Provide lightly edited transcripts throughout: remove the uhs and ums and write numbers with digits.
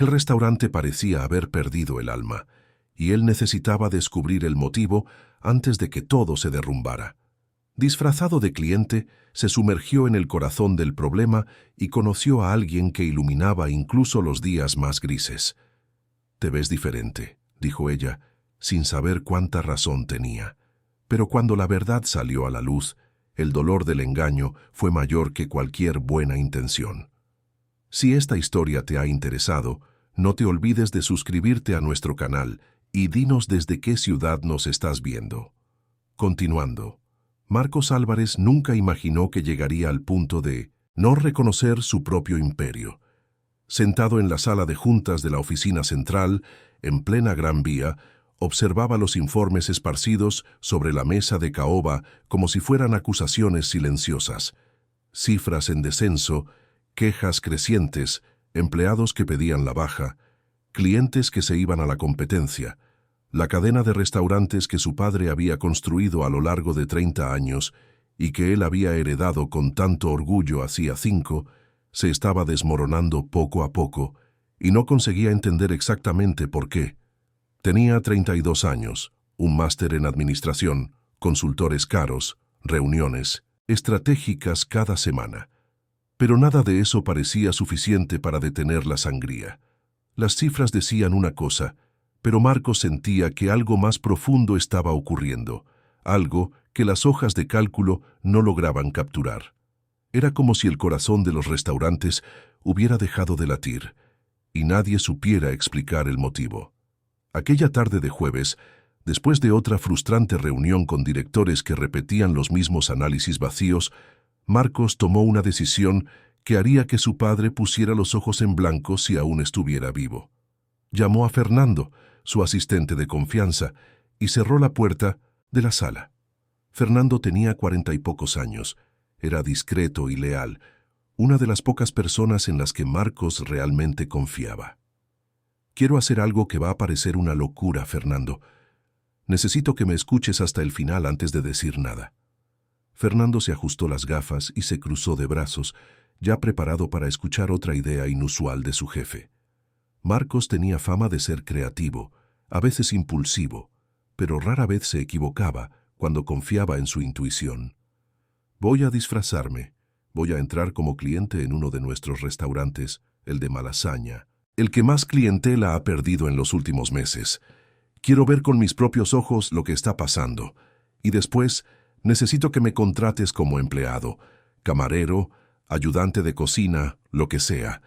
El restaurante parecía haber perdido el alma, y él necesitaba descubrir el motivo antes de que todo se derrumbara. Disfrazado de cliente, se sumergió en el corazón del problema y conoció a alguien que iluminaba incluso los días más grises. «Te ves diferente», dijo ella, sin saber cuánta razón tenía. Pero cuando la verdad salió a la luz, el dolor del engaño fue mayor que cualquier buena intención. Si esta historia te ha interesado, no te olvides de suscribirte a nuestro canal y dinos desde qué ciudad nos estás viendo. Continuando. Marcos Álvarez nunca imaginó que llegaría al punto de no reconocer su propio imperio. Sentado en la sala de juntas de la oficina central, en plena Gran Vía, observaba los informes esparcidos sobre la mesa de caoba como si fueran acusaciones silenciosas. Cifras en descenso, quejas crecientes, empleados que pedían la baja, clientes que se iban a la competencia. La cadena de restaurantes que su padre había construido a lo largo de 30 años y que él había heredado con tanto orgullo hacía 5, se estaba desmoronando poco a poco y no conseguía entender exactamente por qué. Tenía 32 años, un máster en administración, consultores caros, reuniones estratégicas cada semana. Pero nada de eso parecía suficiente para detener la sangría. Las cifras decían una cosa, pero Marcos sentía que algo más profundo estaba ocurriendo, algo que las hojas de cálculo no lograban capturar. Era como si el corazón de los restaurantes hubiera dejado de latir, y nadie supiera explicar el motivo. Aquella tarde de jueves, después de otra frustrante reunión con directores que repetían los mismos análisis vacíos, Marcos tomó una decisión que haría que su padre pusiera los ojos en blanco si aún estuviera vivo. Llamó a Fernando, su asistente de confianza, y cerró la puerta de la sala. Fernando tenía 40 y pocos años, era discreto y leal, una de las pocas personas en las que Marcos realmente confiaba. «Quiero hacer algo que va a parecer una locura, Fernando. Necesito que me escuches hasta el final antes de decir nada». Fernando se ajustó las gafas y se cruzó de brazos, ya preparado para escuchar otra idea inusual de su jefe. Marcos tenía fama de ser creativo, a veces impulsivo, pero rara vez se equivocaba cuando confiaba en su intuición. «Voy a disfrazarme. Voy a entrar como cliente en uno de nuestros restaurantes, el de Malasaña, el que más clientela ha perdido en los últimos meses. Quiero ver con mis propios ojos lo que está pasando. Y después, necesito que me contrates como empleado, camarero, ayudante de cocina, lo que sea.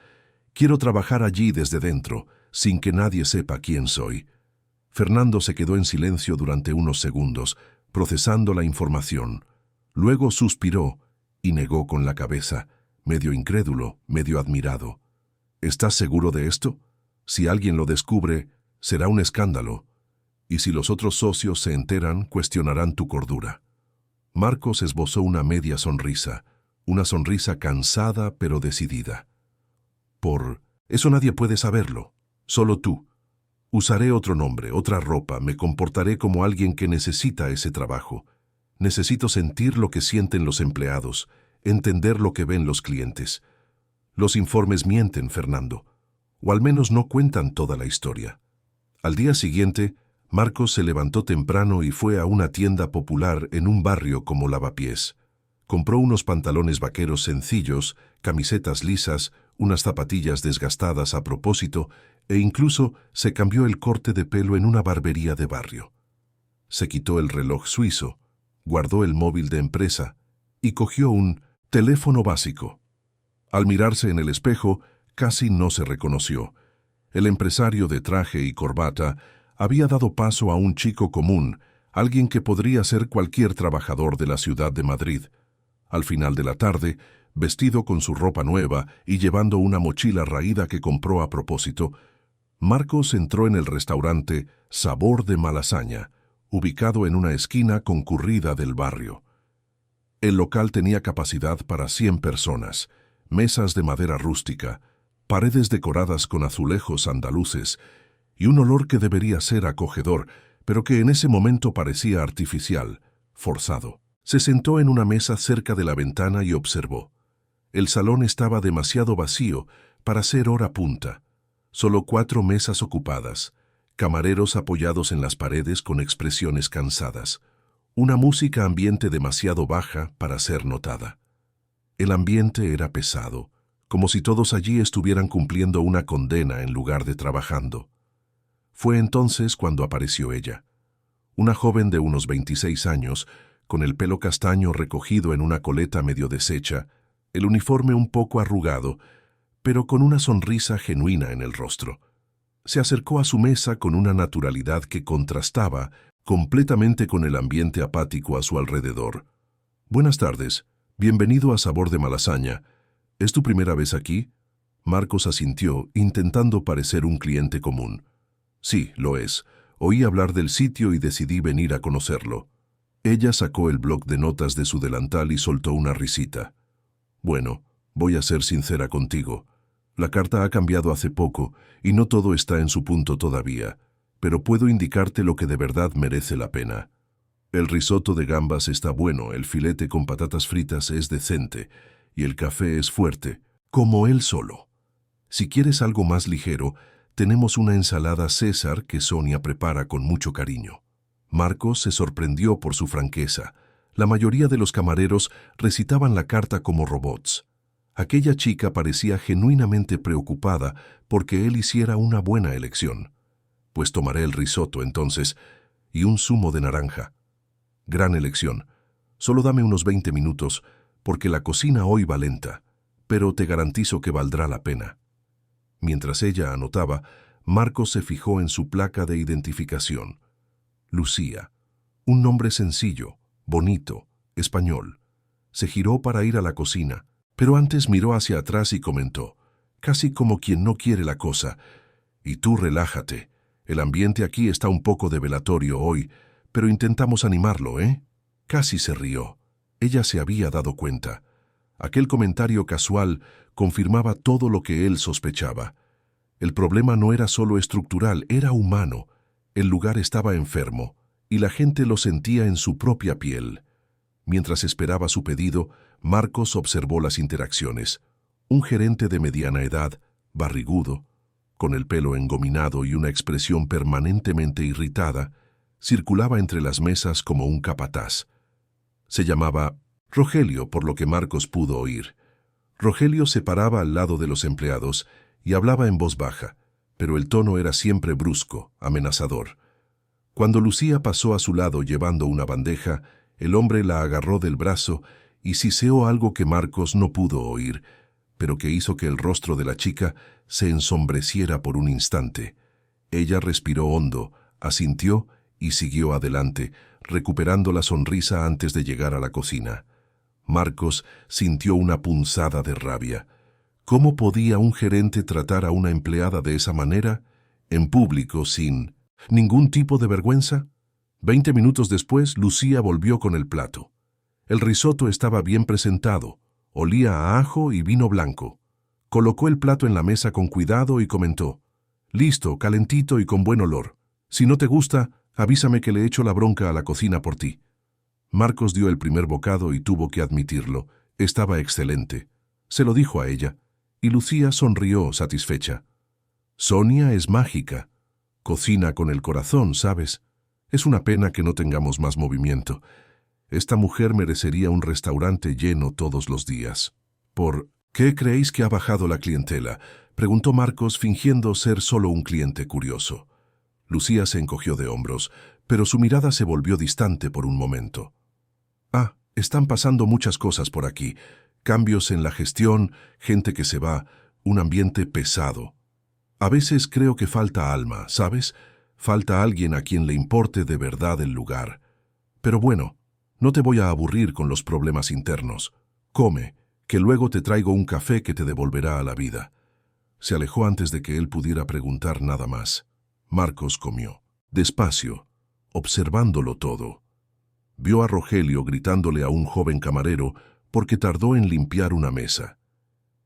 Quiero trabajar allí desde dentro, sin que nadie sepa quién soy». Fernando se quedó en silencio durante unos segundos, procesando la información. Luego suspiró y negó con la cabeza, medio incrédulo, medio admirado. «¿Estás seguro de esto? Si alguien lo descubre, será un escándalo. Y si los otros socios se enteran, cuestionarán tu cordura». Marcos esbozó una media sonrisa, una sonrisa cansada pero decidida. «Por eso nadie puede saberlo, solo tú. Usaré otro nombre, otra ropa, me comportaré como alguien que necesita ese trabajo. Necesito sentir lo que sienten los empleados, entender lo que ven los clientes. Los informes mienten, Fernando, o al menos no cuentan toda la historia». Al día siguiente, Marcos se levantó temprano y fue a una tienda popular en un barrio como Lavapiés. Compró unos pantalones vaqueros sencillos, camisetas lisas, unas zapatillas desgastadas a propósito e incluso se cambió el corte de pelo en una barbería de barrio. Se quitó el reloj suizo, guardó el móvil de empresa y cogió un teléfono básico. Al mirarse en el espejo, casi no se reconoció. El empresario de traje y corbata había dado paso a un chico común, alguien que podría ser cualquier trabajador de la ciudad de Madrid. Al final de la tarde, vestido con su ropa nueva y llevando una mochila raída que compró a propósito, Marcos entró en el restaurante Sabor de Malasaña, ubicado en una esquina concurrida del barrio. El local tenía capacidad para 100 personas, mesas de madera rústica, paredes decoradas con azulejos andaluces y un olor que debería ser acogedor, pero que en ese momento parecía artificial, forzado. Se sentó en una mesa cerca de la ventana y observó. El salón estaba demasiado vacío para ser hora punta. Solo 4 mesas ocupadas, camareros apoyados en las paredes con expresiones cansadas, una música ambiente demasiado baja para ser notada. El ambiente era pesado, como si todos allí estuvieran cumpliendo una condena en lugar de trabajando. Fue entonces cuando apareció ella, una joven de unos 26 años, con el pelo castaño recogido en una coleta medio deshecha, el uniforme un poco arrugado, pero con una sonrisa genuina en el rostro. Se acercó a su mesa con una naturalidad que contrastaba completamente con el ambiente apático a su alrededor. «Buenas tardes. Bienvenido a Sabor de Malasaña. ¿Es tu primera vez aquí?» Marcos asintió, intentando parecer un cliente común. «Sí, lo es. Oí hablar del sitio y decidí venir a conocerlo». Ella sacó el bloc de notas de su delantal y soltó una risita. «Bueno, voy a ser sincera contigo. La carta ha cambiado hace poco y no todo está en su punto todavía, pero puedo indicarte lo que de verdad merece la pena. El risotto de gambas está bueno, el filete con patatas fritas es decente y el café es fuerte, como él solo. Si quieres algo más ligero, tenemos una ensalada César que Sonia prepara con mucho cariño». Marcos se sorprendió por su franqueza. La mayoría de los camareros recitaban la carta como robots. Aquella chica parecía genuinamente preocupada porque él hiciera una buena elección. «Pues tomaré el risotto entonces, y un zumo de naranja». «Gran elección. Solo dame unos 20 minutos, porque la cocina hoy va lenta, pero te garantizo que valdrá la pena». Mientras ella anotaba, Marcos se fijó en su placa de identificación. Lucía. Un nombre sencillo, bonito, español. Se giró para ir a la cocina, pero antes miró hacia atrás y comentó, casi como quien no quiere la cosa: «Y tú relájate. El ambiente aquí está un poco de velatorio hoy, pero intentamos animarlo, ¿eh?» Casi se rió. Ella se había dado cuenta. Aquel comentario casual confirmaba todo lo que él sospechaba. El problema no era solo estructural, era humano. El lugar estaba enfermo, y la gente lo sentía en su propia piel. Mientras esperaba su pedido, Marcos observó las interacciones. Un gerente de mediana edad, barrigudo, con el pelo engominado y una expresión permanentemente irritada, circulaba entre las mesas como un capataz. Se llamaba Rogelio, por lo que Marcos pudo oír. Rogelio se paraba al lado de los empleados y hablaba en voz baja, pero el tono era siempre brusco, amenazador. Cuando Lucía pasó a su lado llevando una bandeja, el hombre la agarró del brazo y siseó algo que Marcos no pudo oír, pero que hizo que el rostro de la chica se ensombreciera por un instante. Ella respiró hondo, asintió y siguió adelante, recuperando la sonrisa antes de llegar a la cocina. Marcos sintió una punzada de rabia. ¿Cómo podía un gerente tratar a una empleada de esa manera, en público, sin ningún tipo de vergüenza? 20 minutos después, Lucía volvió con el plato. El risotto estaba bien presentado, olía a ajo y vino blanco. Colocó el plato en la mesa con cuidado y comentó: «Listo, calentito y con buen olor. Si no te gusta, avísame que le echo la bronca a la cocina por ti». Marcos dio el primer bocado y tuvo que admitirlo. Estaba excelente. Se lo dijo a ella, y Lucía sonrió satisfecha. «Sonia es mágica. Cocina con el corazón, ¿sabes? Es una pena que no tengamos más movimiento. Esta mujer merecería un restaurante lleno todos los días». «¿Por qué creéis que ha bajado la clientela?», preguntó Marcos, fingiendo ser solo un cliente curioso. Lucía se encogió de hombros, pero su mirada se volvió distante por un momento. «Ah, están pasando muchas cosas por aquí. Cambios en la gestión, gente que se va, un ambiente pesado. A veces creo que falta alma, ¿sabes? Falta alguien a quien le importe de verdad el lugar. Pero bueno, no te voy a aburrir con los problemas internos. Come, que luego te traigo un café que te devolverá a la vida». Se alejó antes de que él pudiera preguntar nada más. Marcos comió, despacio, observándolo todo. Vio a Rogelio gritándole a un joven camarero porque tardó en limpiar una mesa.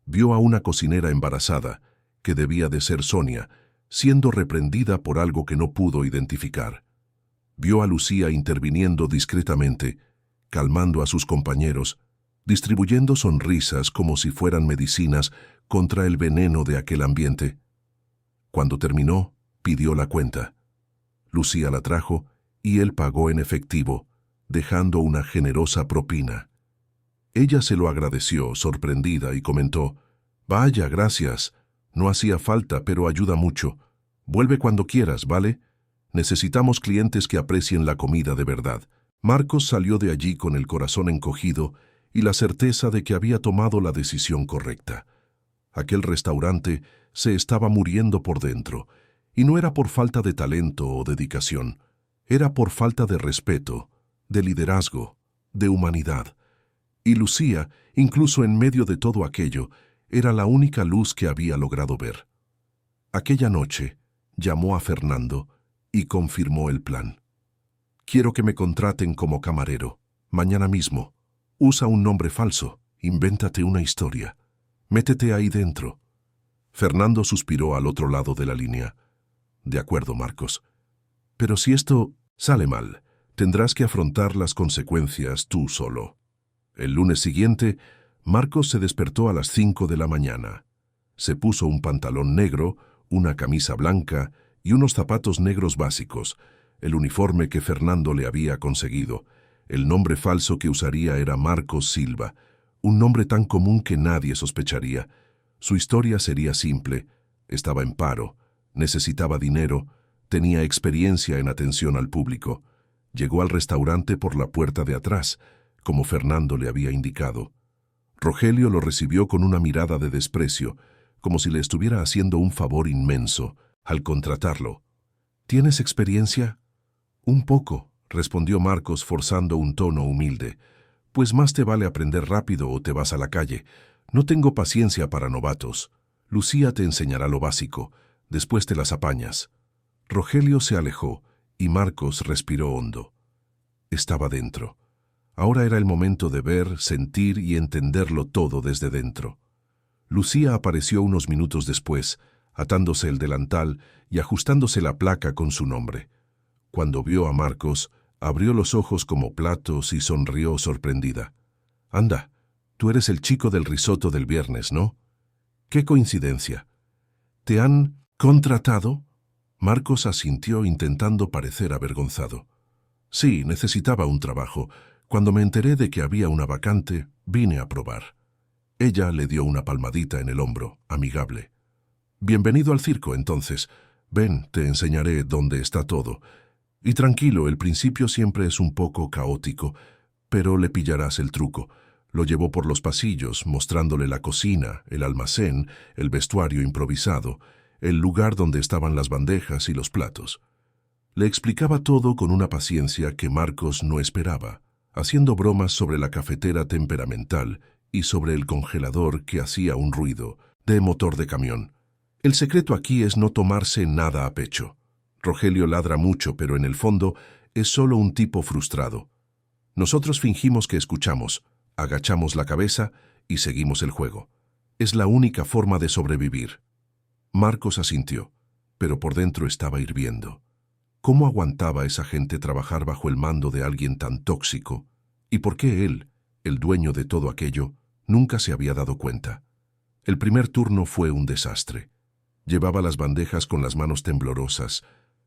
Vio a una cocinera embarazada, que debía de ser Sonia, siendo reprendida por algo que no pudo identificar. Vio a Lucía interviniendo discretamente, calmando a sus compañeros, distribuyendo sonrisas como si fueran medicinas contra el veneno de aquel ambiente. Cuando terminó, pidió la cuenta. Lucía la trajo y él pagó en efectivo, dejando una generosa propina. Ella se lo agradeció, sorprendida, y comentó: «Vaya, gracias. No hacía falta, pero ayuda mucho. Vuelve cuando quieras, ¿vale? Necesitamos clientes que aprecien la comida de verdad». Marcos salió de allí con el corazón encogido y la certeza de que había tomado la decisión correcta. Aquel restaurante se estaba muriendo por dentro, y no era por falta de talento o dedicación, era por falta de respeto, de liderazgo, de humanidad. Y Lucía, incluso en medio de todo aquello, era la única luz que había logrado ver. Aquella noche, llamó a Fernando y confirmó el plan. «Quiero que me contraten como camarero, mañana mismo. Usa un nombre falso, invéntate una historia. Métete ahí dentro». Fernando suspiró al otro lado de la línea. «De acuerdo, Marcos. Pero si esto sale mal, tendrás que afrontar las consecuencias tú solo». El lunes siguiente, Marcos se despertó a las 5 de la mañana. Se puso un pantalón negro, una camisa blanca y unos zapatos negros básicos, el uniforme que Fernando le había conseguido. El nombre falso que usaría era Marcos Silva, un nombre tan común que nadie sospecharía. Su historia sería simple: estaba en paro, necesitaba dinero, tenía experiencia en atención al público. Llegó al restaurante por la puerta de atrás, como Fernando le había indicado. Rogelio lo recibió con una mirada de desprecio, como si le estuviera haciendo un favor inmenso al contratarlo. «¿Tienes experiencia?» «Un poco», respondió Marcos forzando un tono humilde. «Pues más te vale aprender rápido o te vas a la calle. No tengo paciencia para novatos. Lucía te enseñará lo básico, después te las apañas». Rogelio se alejó y Marcos respiró hondo. Estaba dentro. Ahora era el momento de ver, sentir y entenderlo todo desde dentro. Lucía apareció unos minutos después, atándose el delantal y ajustándose la placa con su nombre. Cuando vio a Marcos, abrió los ojos como platos y sonrió sorprendida. «Anda, tú eres el chico del risotto del viernes, ¿no? ¡Qué coincidencia! ¿Te han contratado?» Marcos asintió intentando parecer avergonzado. «Sí, necesitaba un trabajo. Cuando me enteré de que había una vacante, vine a probar». Ella le dio una palmadita en el hombro, amigable. «Bienvenido al circo, entonces. Ven, te enseñaré dónde está todo. Y tranquilo, el principio siempre es un poco caótico, pero le pillarás el truco». Lo llevó por los pasillos, mostrándole la cocina, el almacén, el vestuario improvisado, el lugar donde estaban las bandejas y los platos. Le explicaba todo con una paciencia que Marcos no esperaba, haciendo bromas sobre la cafetera temperamental y sobre el congelador que hacía un ruido de motor de camión. «El secreto aquí es no tomarse nada a pecho. Rogelio ladra mucho, pero en el fondo es solo un tipo frustrado. Nosotros fingimos que escuchamos, agachamos la cabeza y seguimos el juego. Es la única forma de sobrevivir». Marcos asintió, pero por dentro estaba hirviendo. ¿Cómo aguantaba esa gente trabajar bajo el mando de alguien tan tóxico? ¿Y por qué él, el dueño de todo aquello, nunca se había dado cuenta? El primer turno fue un desastre. Llevaba las bandejas con las manos temblorosas,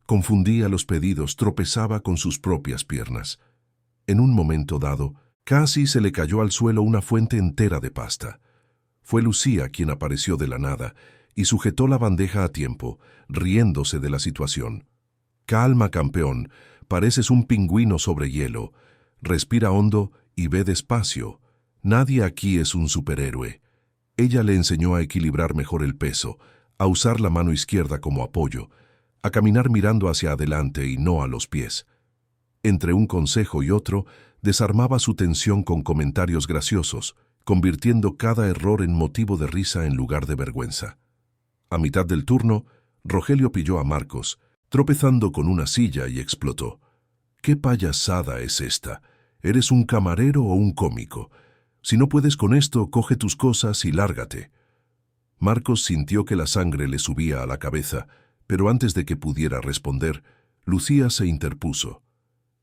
confundía los pedidos, tropezaba con sus propias piernas. En un momento dado, casi se le cayó al suelo una fuente entera de pasta. Fue Lucía quien apareció de la nada y sujetó la bandeja a tiempo, riéndose de la situación. «Calma, campeón, pareces un pingüino sobre hielo. Respira hondo y ve despacio. Nadie aquí es un superhéroe». Ella le enseñó a equilibrar mejor el peso, a usar la mano izquierda como apoyo, a caminar mirando hacia adelante y no a los pies. Entre un consejo y otro, desarmaba su tensión con comentarios graciosos, convirtiendo cada error en motivo de risa en lugar de vergüenza. A mitad del turno, Rogelio pilló a Marcos, tropezando con una silla, y explotó. «¿Qué payasada es esta? ¿Eres un camarero o un cómico? Si no puedes con esto, coge tus cosas y lárgate». Marcos sintió que la sangre le subía a la cabeza, pero antes de que pudiera responder, Lucía se interpuso.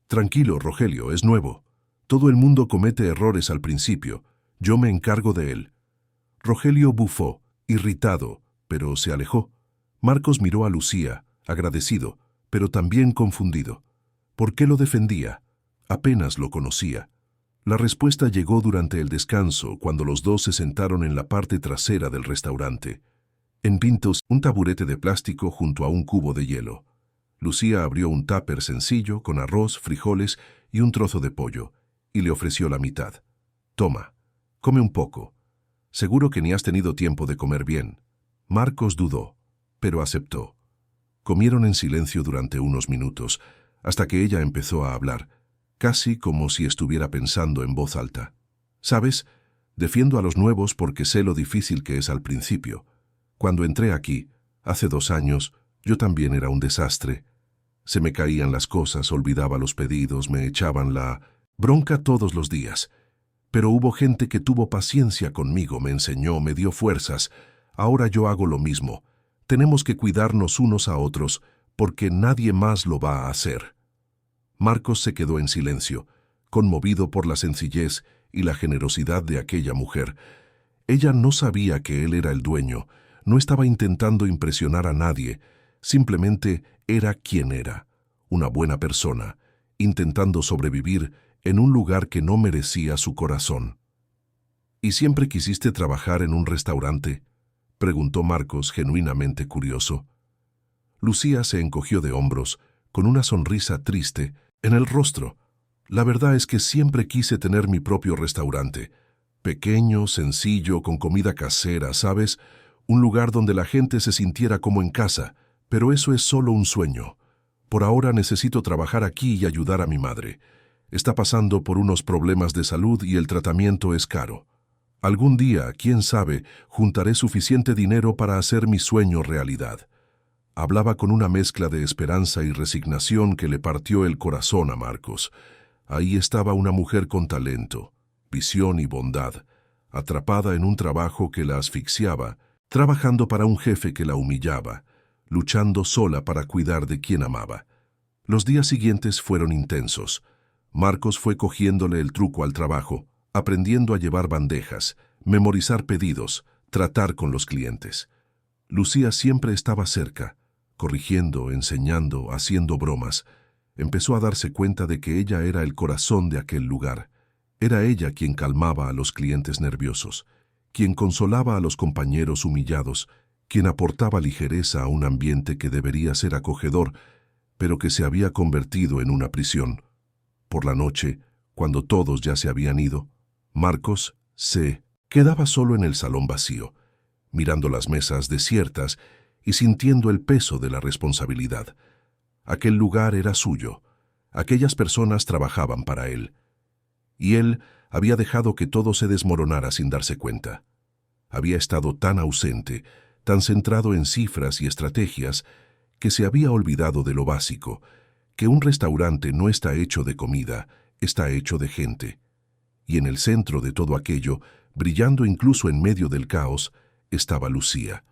«Tranquilo, Rogelio, es nuevo. Todo el mundo comete errores al principio. Yo me encargo de él». Rogelio bufó, irritado, pero se alejó. Marcos miró a Lucía, agradecido, pero también confundido. ¿Por qué lo defendía? Apenas lo conocía. La respuesta llegó durante el descanso, cuando los dos se sentaron en la parte trasera del restaurante. En pintos, un taburete de plástico junto a un cubo de hielo. Lucía abrió un tupper sencillo con arroz, frijoles y un trozo de pollo, y le ofreció la mitad. «Toma, come un poco. Seguro que ni has tenido tiempo de comer bien». Marcos dudó, pero aceptó. Comieron en silencio durante unos minutos, hasta que ella empezó a hablar, casi como si estuviera pensando en voz alta. «¿Sabes? Defiendo a los nuevos porque sé lo difícil que es al principio. Cuando entré aquí, hace 2 años, yo también era un desastre. Se me caían las cosas, olvidaba los pedidos, me echaban la bronca todos los días. Pero hubo gente que tuvo paciencia conmigo, me enseñó, me dio fuerzas. Ahora yo hago lo mismo. Tenemos que cuidarnos unos a otros, porque nadie más lo va a hacer». Marcos se quedó en silencio, conmovido por la sencillez y la generosidad de aquella mujer. Ella no sabía que él era el dueño, no estaba intentando impresionar a nadie, simplemente era quien era, una buena persona, intentando sobrevivir en un lugar que no merecía su corazón. «¿Y siempre quisiste trabajar en un restaurante?», preguntó Marcos, genuinamente curioso. Lucía se encogió de hombros, con una sonrisa triste en el rostro. «La verdad es que siempre quise tener mi propio restaurante. Pequeño, sencillo, con comida casera, ¿sabes? Un lugar donde la gente se sintiera como en casa, pero eso es solo un sueño. Por ahora necesito trabajar aquí y ayudar a mi madre. Está pasando por unos problemas de salud y el tratamiento es caro. Algún día, quién sabe, juntaré suficiente dinero para hacer mi sueño realidad». Hablaba con una mezcla de esperanza y resignación que le partió el corazón a Marcos. Ahí estaba una mujer con talento, visión y bondad, atrapada en un trabajo que la asfixiaba, trabajando para un jefe que la humillaba, luchando sola para cuidar de quien amaba. Los días siguientes fueron intensos. Marcos fue cogiéndole el truco al trabajo, aprendiendo a llevar bandejas, memorizar pedidos, tratar con los clientes. Lucía siempre estaba cerca, corrigiendo, enseñando, haciendo bromas. Empezó a darse cuenta de que ella era el corazón de aquel lugar. Era ella quien calmaba a los clientes nerviosos, quien consolaba a los compañeros humillados, quien aportaba ligereza a un ambiente que debería ser acogedor, pero que se había convertido en una prisión. Por la noche, cuando todos ya se habían ido, Marcos se quedaba solo en el salón vacío, mirando las mesas desiertas y sintiendo el peso de la responsabilidad. Aquel lugar era suyo, aquellas personas trabajaban para él, y él había dejado que todo se desmoronara sin darse cuenta. Había estado tan ausente, tan centrado en cifras y estrategias, que se había olvidado de lo básico, que un restaurante no está hecho de comida, está hecho de gente. Y en el centro de todo aquello, brillando incluso en medio del caos, estaba Lucía.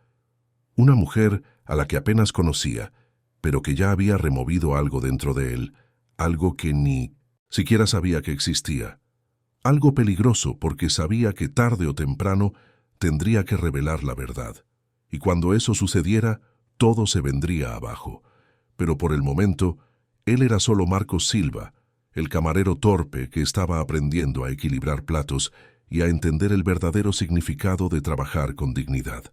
Una mujer a la que apenas conocía, pero que ya había removido algo dentro de él, algo que ni siquiera sabía que existía. Algo peligroso porque sabía que tarde o temprano tendría que revelar la verdad. Y cuando eso sucediera, todo se vendría abajo. Pero por el momento, él era solo Marcos Silva, el camarero torpe que estaba aprendiendo a equilibrar platos y a entender el verdadero significado de trabajar con dignidad.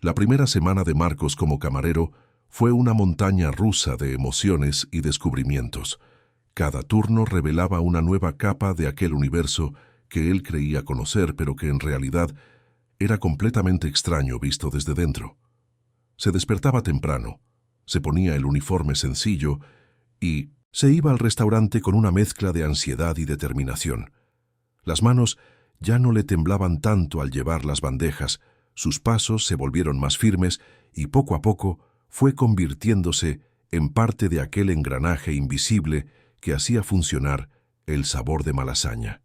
La primera semana de Marcos como camarero fue una montaña rusa de emociones y descubrimientos. Cada turno revelaba una nueva capa de aquel universo que él creía conocer, pero que en realidad era completamente extraño visto desde dentro. Se despertaba temprano, se ponía el uniforme sencillo y se iba al restaurante con una mezcla de ansiedad y determinación. Las manos ya no le temblaban tanto al llevar las bandejas, sus pasos se volvieron más firmes y poco a poco fue convirtiéndose en parte de aquel engranaje invisible que hacía funcionar el sabor de Malasaña.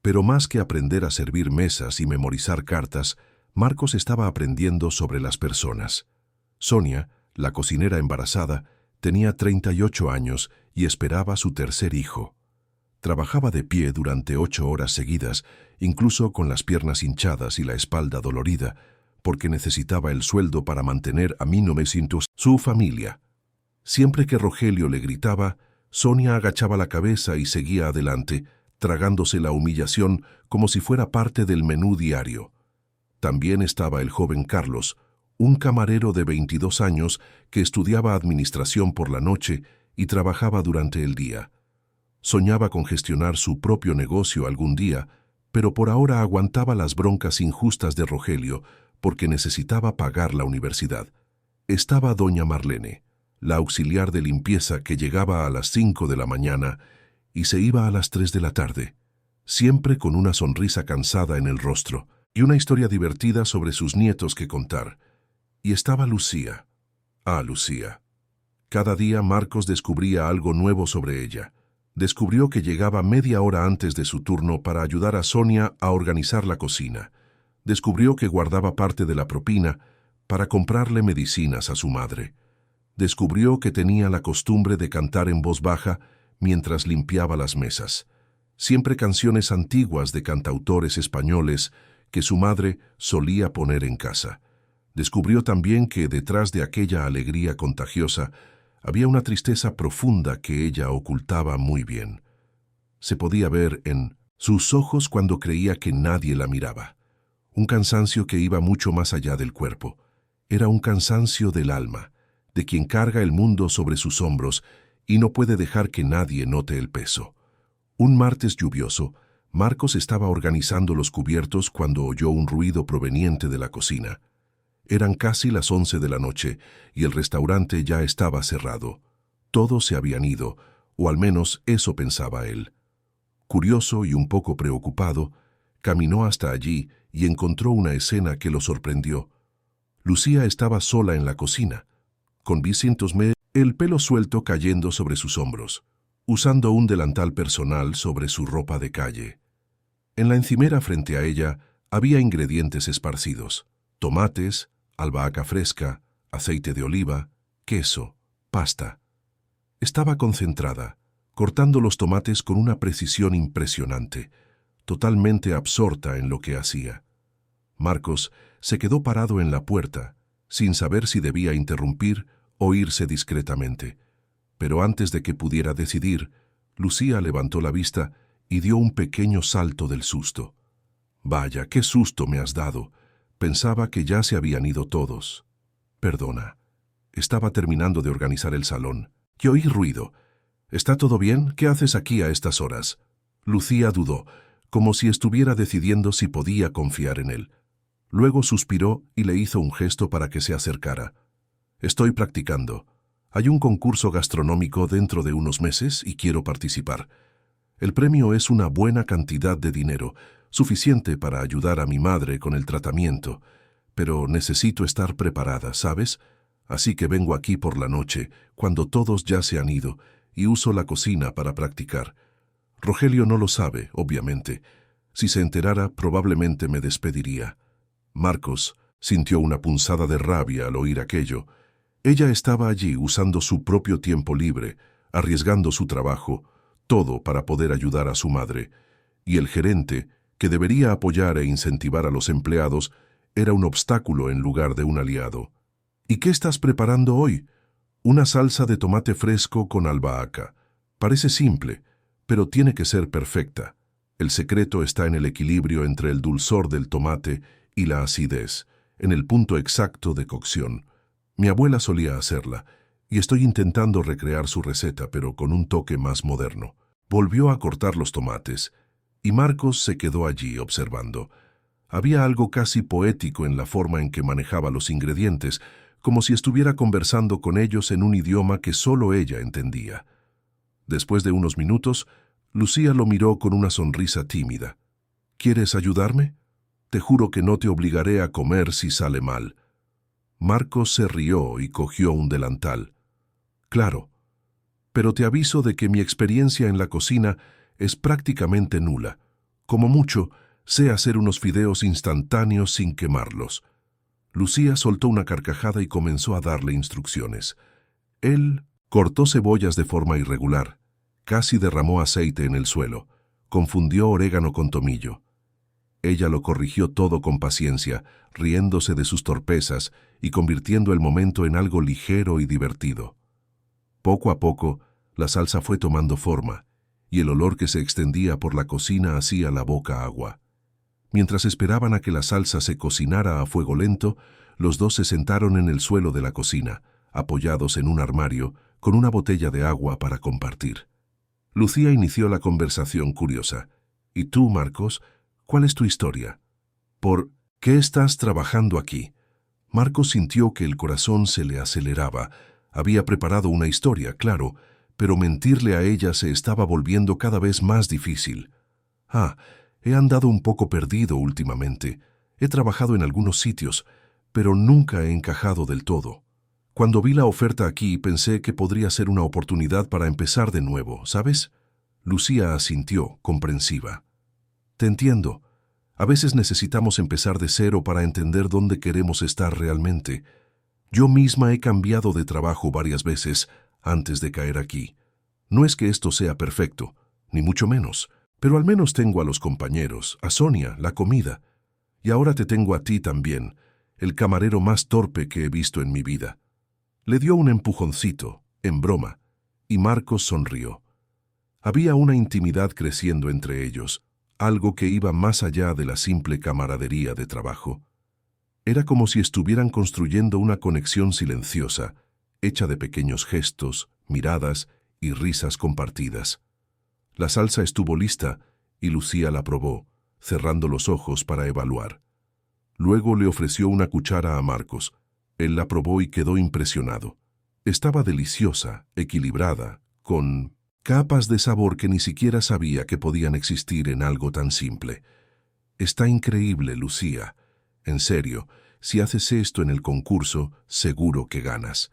Pero más que aprender a servir mesas y memorizar cartas, Marcos estaba aprendiendo sobre las personas. Sonia, la cocinera embarazada, tenía 38 años y esperaba su tercer hijo. Trabajaba de pie durante 8 horas seguidas, incluso con las piernas hinchadas y la espalda dolorida, porque necesitaba el sueldo para mantener a 1900 su familia. Siempre que Rogelio le gritaba, Sonia agachaba la cabeza y seguía adelante, tragándose la humillación como si fuera parte del menú diario. También estaba el joven Carlos, un camarero de 22 años que estudiaba administración por la noche y trabajaba durante el día. Soñaba con gestionar su propio negocio algún día, pero por ahora aguantaba las broncas injustas de Rogelio porque necesitaba pagar la universidad. Estaba doña Marlene, la auxiliar de limpieza que llegaba a las 5 de la mañana y se iba a las 3 de la tarde, siempre con una sonrisa cansada en el rostro y una historia divertida sobre sus nietos que contar. Y estaba Lucía. Lucía. Cada día Marcos descubría algo nuevo sobre ella. Descubrió que llegaba media hora antes de su turno para ayudar a Sonia a organizar la cocina. Descubrió que guardaba parte de la propina para comprarle medicinas a su madre. Descubrió que tenía la costumbre de cantar en voz baja mientras limpiaba las mesas. Siempre canciones antiguas de cantautores españoles que su madre solía poner en casa. Descubrió también que detrás de aquella alegría contagiosa había una tristeza profunda que ella ocultaba muy bien. Se podía ver en sus ojos cuando creía que nadie la miraba. Un cansancio que iba mucho más allá del cuerpo. Era un cansancio del alma, de quien carga el mundo sobre sus hombros y no puede dejar que nadie note el peso. Un martes lluvioso, Marcos estaba organizando los cubiertos cuando oyó un ruido proveniente de la cocina. Eran casi las 11 de la noche y el restaurante ya estaba cerrado. Todos se habían ido, o al menos eso pensaba él. Curioso y un poco preocupado, caminó hasta allí y encontró una escena que lo sorprendió. Lucía estaba sola en la cocina, con el pelo suelto cayendo sobre sus hombros, usando un delantal personal sobre su ropa de calle. En la encimera frente a ella había ingredientes esparcidos: tomates, albahaca fresca, aceite de oliva, queso, pasta. Estaba concentrada, cortando los tomates con una precisión impresionante, totalmente absorta en lo que hacía. Marcos se quedó parado en la puerta, sin saber si debía interrumpir o irse discretamente. Pero antes de que pudiera decidir, Lucía levantó la vista y dio un pequeño salto del susto. «Vaya, qué susto me has dado. Pensaba que ya se habían ido todos». «Perdona. Estaba terminando de organizar el salón y oí ruido. ¿Está todo bien? ¿Qué haces aquí a estas horas?» Lucía dudó, como si estuviera decidiendo si podía confiar en él. Luego suspiró y le hizo un gesto para que se acercara. «Estoy practicando. Hay un concurso gastronómico dentro de unos meses y quiero participar. El premio es una buena cantidad de dinero, suficiente para ayudar a mi madre con el tratamiento, pero necesito estar preparada, ¿sabes? Así que vengo aquí por la noche, cuando todos ya se han ido, y uso la cocina para practicar. Rogelio no lo sabe, obviamente. Si se enterara, probablemente me despediría». Marcos sintió una punzada de rabia al oír aquello. Ella estaba allí usando su propio tiempo libre, arriesgando su trabajo, todo para poder ayudar a su madre. Y el gerente, que debería apoyar e incentivar a los empleados, era un obstáculo en lugar de un aliado. «¿Y qué estás preparando hoy?» «Una salsa de tomate fresco con albahaca. Parece simple, pero tiene que ser perfecta. El secreto está en el equilibrio entre el dulzor del tomate y la acidez, en el punto exacto de cocción. Mi abuela solía hacerla, y estoy intentando recrear su receta, pero con un toque más moderno». Volvió a cortar los tomates, y Marcos se quedó allí observando. Había algo casi poético en la forma en que manejaba los ingredientes, como si estuviera conversando con ellos en un idioma que solo ella entendía. Después de unos minutos, Lucía lo miró con una sonrisa tímida. «¿Quieres ayudarme? Te juro que no te obligaré a comer si sale mal». Marcos se rió y cogió un delantal. «Claro, pero te aviso de que mi experiencia en la cocina es prácticamente nula. Como mucho, sé hacer unos fideos instantáneos sin quemarlos». Lucía soltó una carcajada y comenzó a darle instrucciones. Él cortó cebollas de forma irregular, casi derramó aceite en el suelo, confundió orégano con tomillo. Ella lo corrigió todo con paciencia, riéndose de sus torpezas y convirtiendo el momento en algo ligero y divertido. Poco a poco, la salsa fue tomando forma, y el olor que se extendía por la cocina hacía la boca agua. Mientras esperaban a que la salsa se cocinara a fuego lento, los dos se sentaron en el suelo de la cocina, apoyados en un armario, con una botella de agua para compartir. Lucía inició la conversación curiosa. «¿Y tú, Marcos? ¿Cuál es tu historia? ¿Por qué estás trabajando aquí?» Marcos sintió que el corazón se le aceleraba. Había preparado una historia, claro, pero mentirle a ella se estaba volviendo cada vez más difícil. He andado un poco perdido últimamente. He trabajado en algunos sitios, pero nunca he encajado del todo. Cuando vi la oferta aquí, pensé que podría ser una oportunidad para empezar de nuevo, ¿sabes?» Lucía asintió, comprensiva. «Te entiendo. A veces necesitamos empezar de cero para entender dónde queremos estar realmente. Yo misma he cambiado de trabajo varias veces antes de caer aquí. No es que esto sea perfecto, ni mucho menos, pero al menos tengo a los compañeros, a Sonia, la comida. Y ahora te tengo a ti también, el camarero más torpe que he visto en mi vida». Le dio un empujoncito, en broma, y Marcos sonrió. Había una intimidad creciendo entre ellos, algo que iba más allá de la simple camaradería de trabajo. Era como si estuvieran construyendo una conexión silenciosa, hecha de pequeños gestos, miradas y risas compartidas. La salsa estuvo lista y Lucía la probó, cerrando los ojos para evaluar. Luego le ofreció una cuchara a Marcos. Él la probó y quedó impresionado. Estaba deliciosa, equilibrada, con capas de sabor que ni siquiera sabía que podían existir en algo tan simple. «Está increíble, Lucía. En serio, si haces esto en el concurso, seguro que ganas».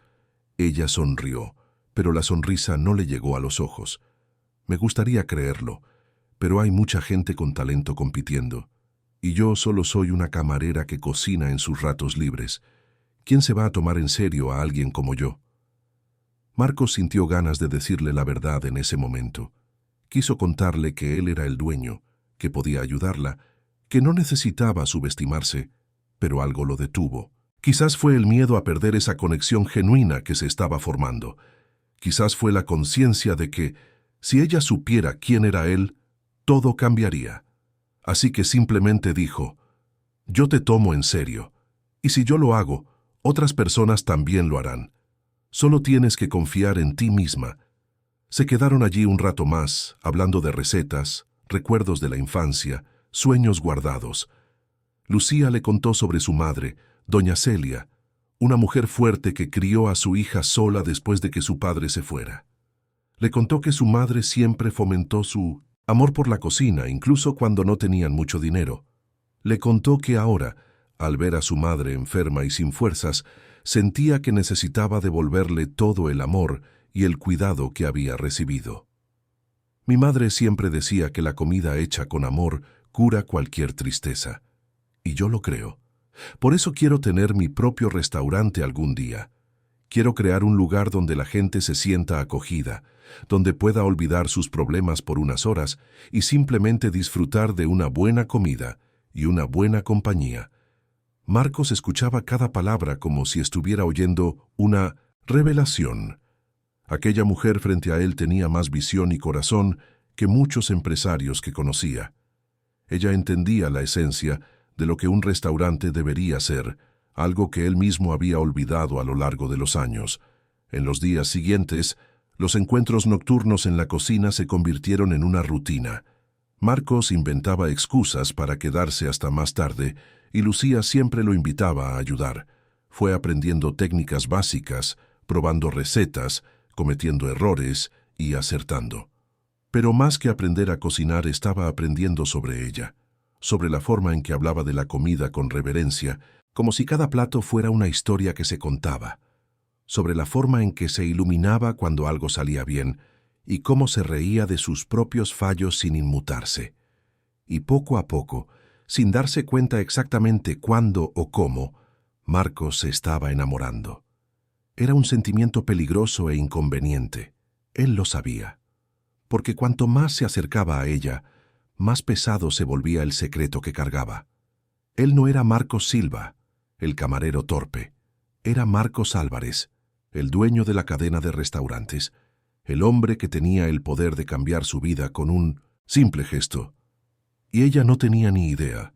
Ella sonrió, pero la sonrisa no le llegó a los ojos. «Me gustaría creerlo, pero hay mucha gente con talento compitiendo. Y yo solo soy una camarera que cocina en sus ratos libres. ¿Quién se va a tomar en serio a alguien como yo?» Marcos sintió ganas de decirle la verdad en ese momento. Quiso contarle que él era el dueño, que podía ayudarla, que no necesitaba subestimarse, pero algo lo detuvo. Quizás fue el miedo a perder esa conexión genuina que se estaba formando. Quizás fue la conciencia de que, si ella supiera quién era él, todo cambiaría. Así que simplemente dijo: «Yo te tomo en serio, y si yo lo hago, otras personas también lo harán. Solo tienes que confiar en ti misma». Se quedaron allí un rato más, hablando de recetas, recuerdos de la infancia, sueños guardados. Lucía le contó sobre su madre, doña Celia, una mujer fuerte que crió a su hija sola después de que su padre se fuera. Le contó que su madre siempre fomentó su amor por la cocina, incluso cuando no tenían mucho dinero. Le contó que ahora, al ver a su madre enferma y sin fuerzas, sentía que necesitaba devolverle todo el amor y el cuidado que había recibido. «Mi madre siempre decía que la comida hecha con amor cura cualquier tristeza. Y yo lo creo. Por eso quiero tener mi propio restaurante algún día. Quiero crear un lugar donde la gente se sienta acogida, donde pueda olvidar sus problemas por unas horas y simplemente disfrutar de una buena comida y una buena compañía». Marcos escuchaba cada palabra como si estuviera oyendo una revelación. Aquella mujer frente a él tenía más visión y corazón que muchos empresarios que conocía. Ella entendía la esencia de lo que un restaurante debería ser, algo que él mismo había olvidado a lo largo de los años. En los días siguientes, los encuentros nocturnos en la cocina se convirtieron en una rutina. Marcos inventaba excusas para quedarse hasta más tarde, y Lucía siempre lo invitaba a ayudar. Fue aprendiendo técnicas básicas, probando recetas, cometiendo errores y acertando. Pero más que aprender a cocinar, estaba aprendiendo sobre ella, sobre la forma en que hablaba de la comida con reverencia, como si cada plato fuera una historia que se contaba, sobre la forma en que se iluminaba cuando algo salía bien y cómo se reía de sus propios fallos sin inmutarse. Y poco a poco, sin darse cuenta exactamente cuándo o cómo, Marcos se estaba enamorando. Era un sentimiento peligroso e inconveniente. Él lo sabía. Porque cuanto más se acercaba a ella, más pesado se volvía el secreto que cargaba. Él no era Marcos Silva, el camarero torpe. Era Marcos Álvarez, el dueño de la cadena de restaurantes, el hombre que tenía el poder de cambiar su vida con un simple gesto. Y ella no tenía ni idea.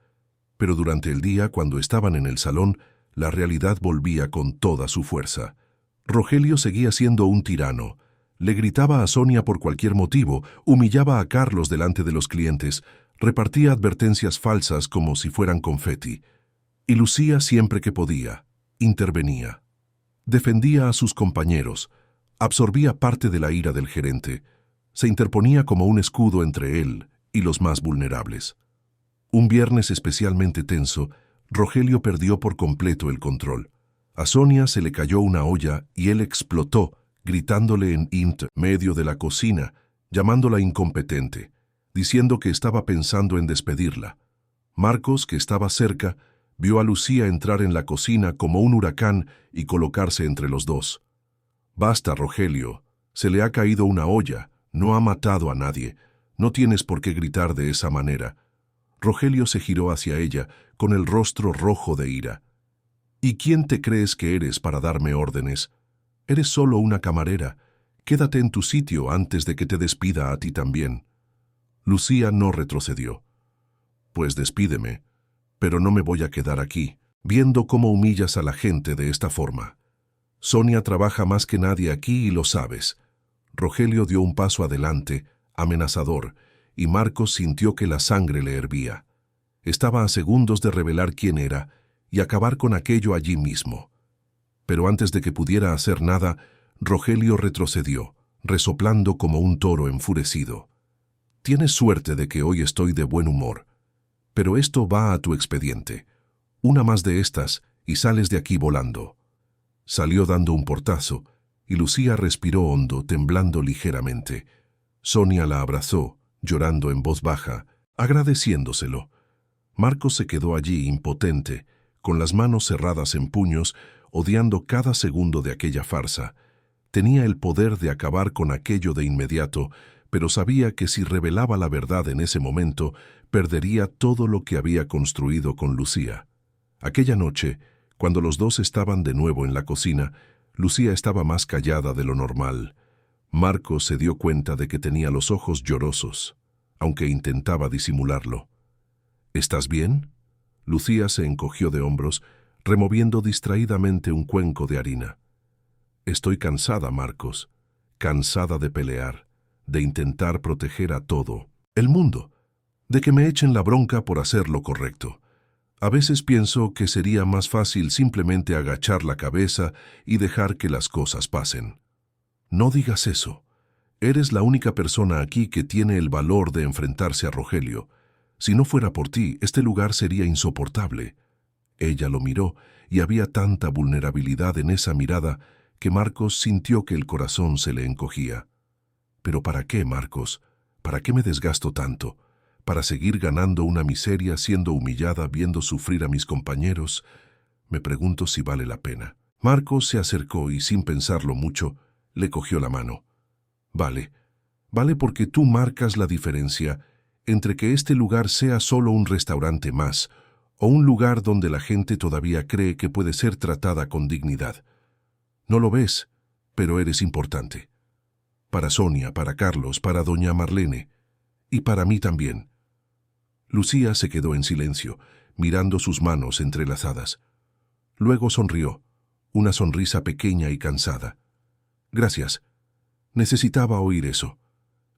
Pero durante el día, cuando estaban en el salón, la realidad volvía con toda su fuerza. Rogelio seguía siendo un tirano. Le gritaba a Sonia por cualquier motivo, humillaba a Carlos delante de los clientes, repartía advertencias falsas como si fueran confeti. Y Lucía, siempre que podía, intervenía. Defendía a sus compañeros, absorbía parte de la ira del gerente, se interponía como un escudo entre él y los más vulnerables. Un viernes especialmente tenso, Rogelio perdió por completo el control. A Sonia se le cayó una olla y él explotó, gritándole en medio de la cocina, llamándola incompetente, diciendo que estaba pensando en despedirla. Marcos, que estaba cerca, vio a Lucía entrar en la cocina como un huracán y colocarse entre los dos. «Basta, Rogelio, se le ha caído una olla, no ha matado a nadie, no tienes por qué gritar de esa manera». Rogelio se giró hacia ella, con el rostro rojo de ira. «¿Y quién te crees que eres para darme órdenes? Eres solo una camarera. Quédate en tu sitio antes de que te despida a ti también». Lucía no retrocedió. «Pues despídeme, pero no me voy a quedar aquí, viendo cómo humillas a la gente de esta forma. Sonia trabaja más que nadie aquí y lo sabes». Rogelio dio un paso adelante, amenazador, y Marcos sintió que la sangre le hervía. Estaba a segundos de revelar quién era y acabar con aquello allí mismo. Pero antes de que pudiera hacer nada, Rogelio retrocedió, resoplando como un toro enfurecido. «Tienes suerte de que hoy estoy de buen humor. Pero esto va a tu expediente. Una más de estas y sales de aquí volando». Salió dando un portazo, y Lucía respiró hondo, temblando ligeramente. Sonia la abrazó, llorando en voz baja, agradeciéndoselo. Marcos se quedó allí impotente, con las manos cerradas en puños, odiando cada segundo de aquella farsa. Tenía el poder de acabar con aquello de inmediato, pero sabía que si revelaba la verdad en ese momento, perdería todo lo que había construido con Lucía. Aquella noche, cuando los dos estaban de nuevo en la cocina, Lucía estaba más callada de lo normal. Marcos se dio cuenta de que tenía los ojos llorosos, aunque intentaba disimularlo. «¿Estás bien?» Lucía se encogió de hombros, removiendo distraídamente un cuenco de harina. «Estoy cansada, Marcos, cansada de pelear, de intentar proteger a todo el mundo, de que me echen la bronca por hacer lo correcto. A veces pienso que sería más fácil simplemente agachar la cabeza y dejar que las cosas pasen». «No digas eso. Eres la única persona aquí que tiene el valor de enfrentarse a Rogelio. Si no fuera por ti, este lugar sería insoportable». Ella lo miró, y había tanta vulnerabilidad en esa mirada que Marcos sintió que el corazón se le encogía. «¿Pero para qué, Marcos? ¿Para qué me desgasto tanto? ¿Para seguir ganando una miseria, siendo humillada, viendo sufrir a mis compañeros? Me pregunto si vale la pena». Marcos se acercó y, sin pensarlo mucho, le cogió la mano. «Vale porque tú marcas la diferencia entre que este lugar sea solo un restaurante más o un lugar donde la gente todavía cree que puede ser tratada con dignidad. No lo ves, pero eres importante. Para Sonia, para Carlos, para doña Marlene, y para mí también». Lucía se quedó en silencio, mirando sus manos entrelazadas. Luego sonrió, una sonrisa pequeña y cansada. «Gracias. Necesitaba oír eso».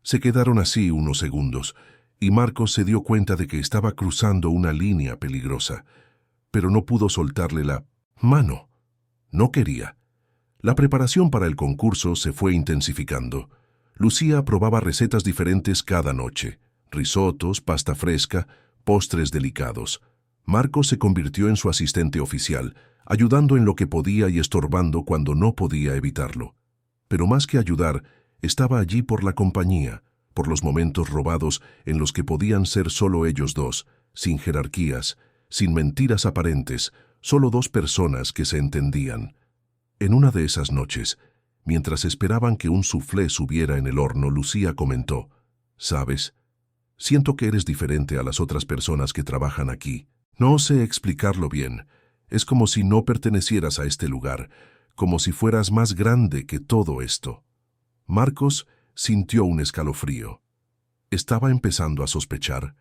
Se quedaron así unos segundos, y Marcos se dio cuenta de que estaba cruzando una línea peligrosa, pero no pudo soltarle la mano. No quería. La preparación para el concurso se fue intensificando. Lucía probaba recetas diferentes cada noche: risotos, pasta fresca, postres delicados. Marcos se convirtió en su asistente oficial, ayudando en lo que podía y estorbando cuando no podía evitarlo. Pero más que ayudar, estaba allí por la compañía, por los momentos robados en los que podían ser solo ellos dos, sin jerarquías, sin mentiras aparentes, solo dos personas que se entendían. En una de esas noches, mientras esperaban que un soufflé subiera en el horno, Lucía comentó: «¿Sabes? Siento que eres diferente a las otras personas que trabajan aquí. No sé explicarlo bien. Es como si no pertenecieras a este lugar, como si fueras más grande que todo esto. Marcos sintió un escalofrío. Estaba empezando a sospechar.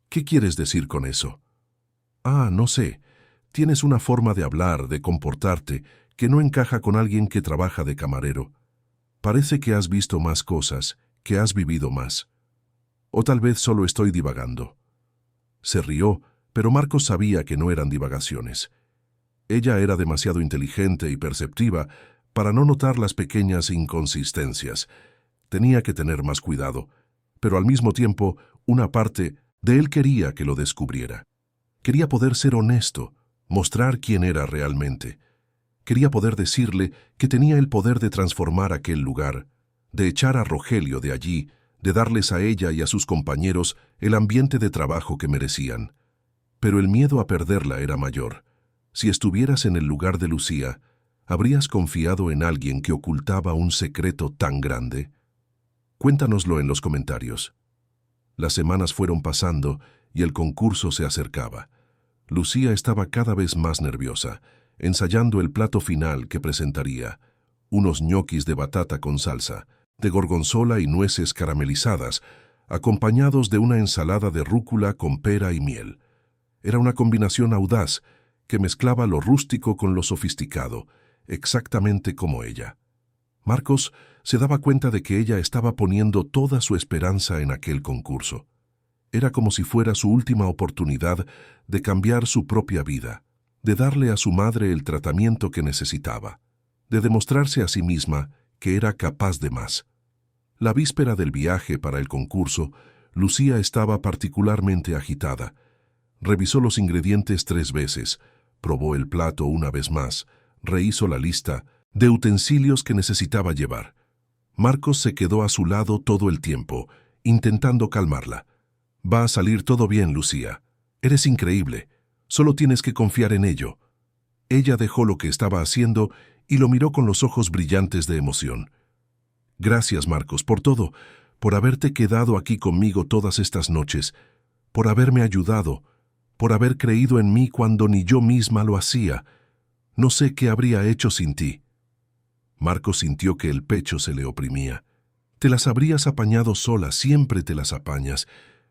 ¿Qué quieres decir con eso? Ah, no sé. Tienes una forma de hablar, de comportarte, que no encaja con alguien que trabaja de camarero. Parece que has visto más cosas, que has vivido más. O tal vez solo estoy divagando. Se rió, pero Marcos sabía que no eran divagaciones. Ella era demasiado inteligente y perceptiva para no notar las pequeñas inconsistencias. Tenía que tener más cuidado, pero al mismo tiempo, una parte de él quería que lo descubriera. Quería poder ser honesto, mostrar quién era realmente. Quería poder decirle que tenía el poder de transformar aquel lugar, de echar a Rogelio de allí, de darles a ella y a sus compañeros el ambiente de trabajo que merecían. Pero el miedo a perderla era mayor. Si estuvieras en el lugar de Lucía, ¿habrías confiado en alguien que ocultaba un secreto tan grande? Cuéntanoslo en los comentarios. Las semanas fueron pasando y el concurso se acercaba. Lucía estaba cada vez más nerviosa, ensayando el plato final que presentaría, unos ñoquis de batata con salsa, de gorgonzola y nueces caramelizadas, acompañados de una ensalada de rúcula con pera y miel. Era una combinación audaz que mezclaba lo rústico con lo sofisticado, exactamente como ella. Marcos se daba cuenta de que ella estaba poniendo toda su esperanza en aquel concurso. Era como si fuera su última oportunidad de cambiar su propia vida, de darle a su madre el tratamiento que necesitaba, de demostrarse a sí misma que era capaz de más. La víspera del viaje para el concurso, Lucía estaba particularmente agitada. Revisó los ingredientes 3 veces, probó el plato una vez más, rehizo la lista de utensilios que necesitaba llevar. Marcos se quedó a su lado todo el tiempo, intentando calmarla. Va a salir todo bien, Lucía. Eres increíble. Solo tienes que confiar en ello. Ella dejó lo que estaba haciendo y lo miró con los ojos brillantes de emoción. Gracias, Marcos, por todo, por haberte quedado aquí conmigo todas estas noches, por haberme ayudado, por haber creído en mí cuando ni yo misma lo hacía. No sé qué habría hecho sin ti. Marcos sintió que el pecho se le oprimía. Te las habrías apañado sola, siempre te las apañas,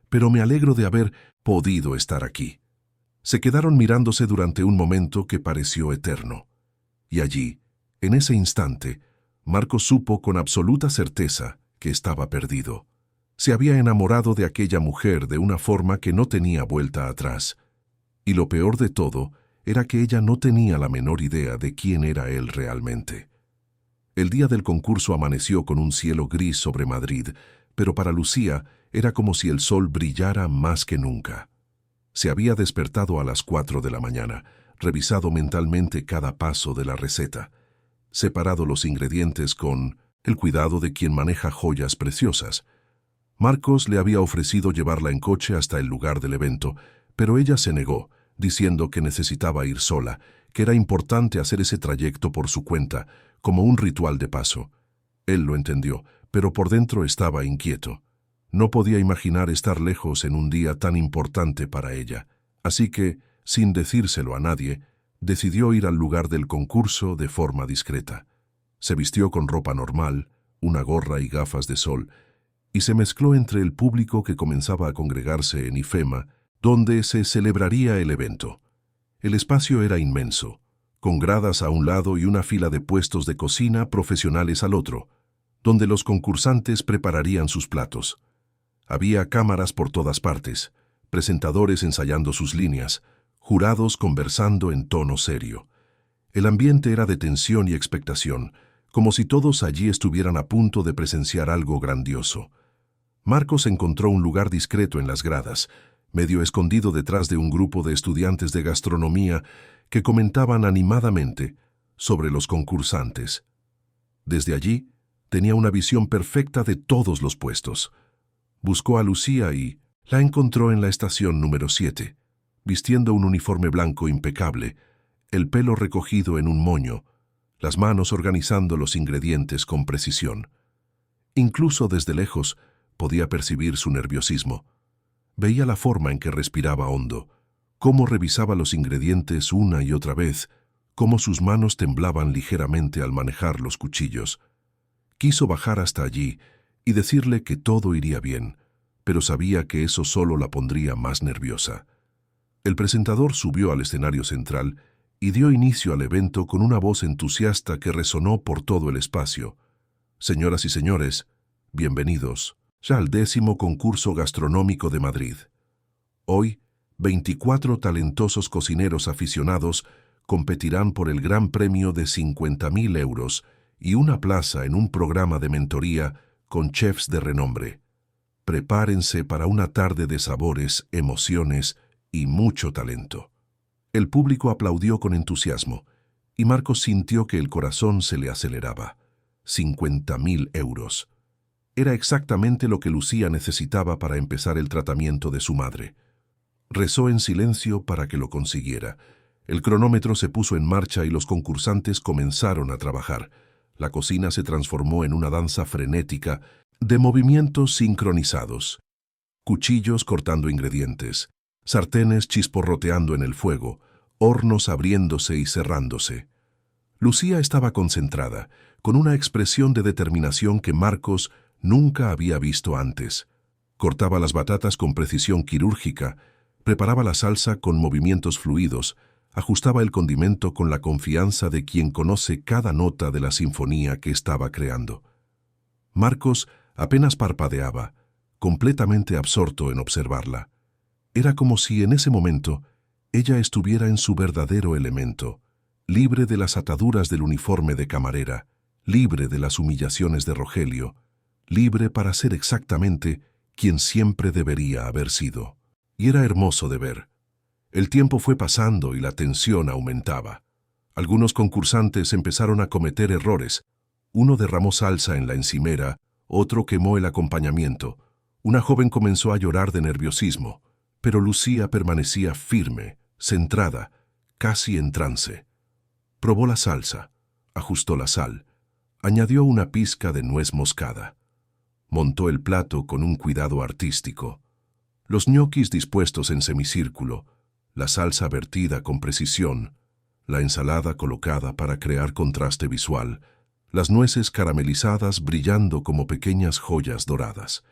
pero me alegro de haber podido estar aquí. Se quedaron mirándose durante un momento que pareció eterno. Y allí, en ese instante, Marcos supo con absoluta certeza que estaba perdido. Se había enamorado de aquella mujer de una forma que no tenía vuelta atrás. Y lo peor de todo era que ella no tenía la menor idea de quién era él realmente. El día del concurso amaneció con un cielo gris sobre Madrid, pero para Lucía era como si el sol brillara más que nunca. Se había despertado a las 4 de la mañana, revisado mentalmente cada paso de la receta, separado los ingredientes con el cuidado de quien maneja joyas preciosas. Marcos le había ofrecido llevarla en coche hasta el lugar del evento, pero ella se negó, diciendo que necesitaba ir sola, que era importante hacer ese trayecto por su cuenta, como un ritual de paso. Él lo entendió, pero por dentro estaba inquieto. No podía imaginar estar lejos en un día tan importante para ella, así que, sin decírselo a nadie, decidió ir al lugar del concurso de forma discreta. Se vistió con ropa normal, una gorra y gafas de sol, y se mezcló entre el público que comenzaba a congregarse en IFEMA, donde se celebraría el evento. El espacio era inmenso, con gradas a un lado y una fila de puestos de cocina profesionales al otro, donde los concursantes prepararían sus platos. Había cámaras por todas partes, presentadores ensayando sus líneas, jurados conversando en tono serio. El ambiente era de tensión y expectación, como si todos allí estuvieran a punto de presenciar algo grandioso. Marcos encontró un lugar discreto en las gradas, medio escondido detrás de un grupo de estudiantes de gastronomía que comentaban animadamente sobre los concursantes. Desde allí, tenía una visión perfecta de todos los puestos. Buscó a Lucía y la encontró en la estación número 7, vistiendo un uniforme blanco impecable, el pelo recogido en un moño, las manos organizando los ingredientes con precisión. Incluso desde lejos, podía percibir su nerviosismo. Veía la forma en que respiraba hondo, cómo revisaba los ingredientes una y otra vez, cómo sus manos temblaban ligeramente al manejar los cuchillos. Quiso bajar hasta allí y decirle que todo iría bien, pero sabía que eso solo la pondría más nerviosa. El presentador subió al escenario central y dio inicio al evento con una voz entusiasta que resonó por todo el espacio. Señoras y señores, bienvenidos ya al 10º concurso gastronómico de Madrid. Hoy, 24 talentosos cocineros aficionados competirán por el gran premio de 50.000 euros y una plaza en un programa de mentoría con chefs de renombre. Prepárense para una tarde de sabores, emociones y mucho talento. El público aplaudió con entusiasmo y Marcos sintió que el corazón se le aceleraba. 50.000 euros. Era exactamente lo que Lucía necesitaba para empezar el tratamiento de su madre. Rezó en silencio para que lo consiguiera. El cronómetro se puso en marcha y los concursantes comenzaron a trabajar. La cocina se transformó en una danza frenética de movimientos sincronizados. Cuchillos cortando ingredientes, sartenes chisporroteando en el fuego, hornos abriéndose y cerrándose. Lucía estaba concentrada, con una expresión de determinación que Marcos nunca había visto antes. Cortaba las batatas con precisión quirúrgica, preparaba la salsa con movimientos fluidos, ajustaba el condimento con la confianza de quien conoce cada nota de la sinfonía que estaba creando. Marcos apenas parpadeaba, completamente absorto en observarla. Era como si en ese momento ella estuviera en su verdadero elemento, libre de las ataduras del uniforme de camarera, libre de las humillaciones de Rogelio, libre para ser exactamente quien siempre debería haber sido. Y era hermoso de ver. El tiempo fue pasando y la tensión aumentaba. Algunos concursantes empezaron a cometer errores. Uno derramó salsa en la encimera, otro quemó el acompañamiento. Una joven comenzó a llorar de nerviosismo, pero Lucía permanecía firme, centrada, casi en trance. Probó la salsa, ajustó la sal, añadió una pizca de nuez moscada. Montó el plato con un cuidado artístico. Los ñoquis dispuestos en semicírculo, la salsa vertida con precisión, la ensalada colocada para crear contraste visual, las nueces caramelizadas brillando como pequeñas joyas doradas.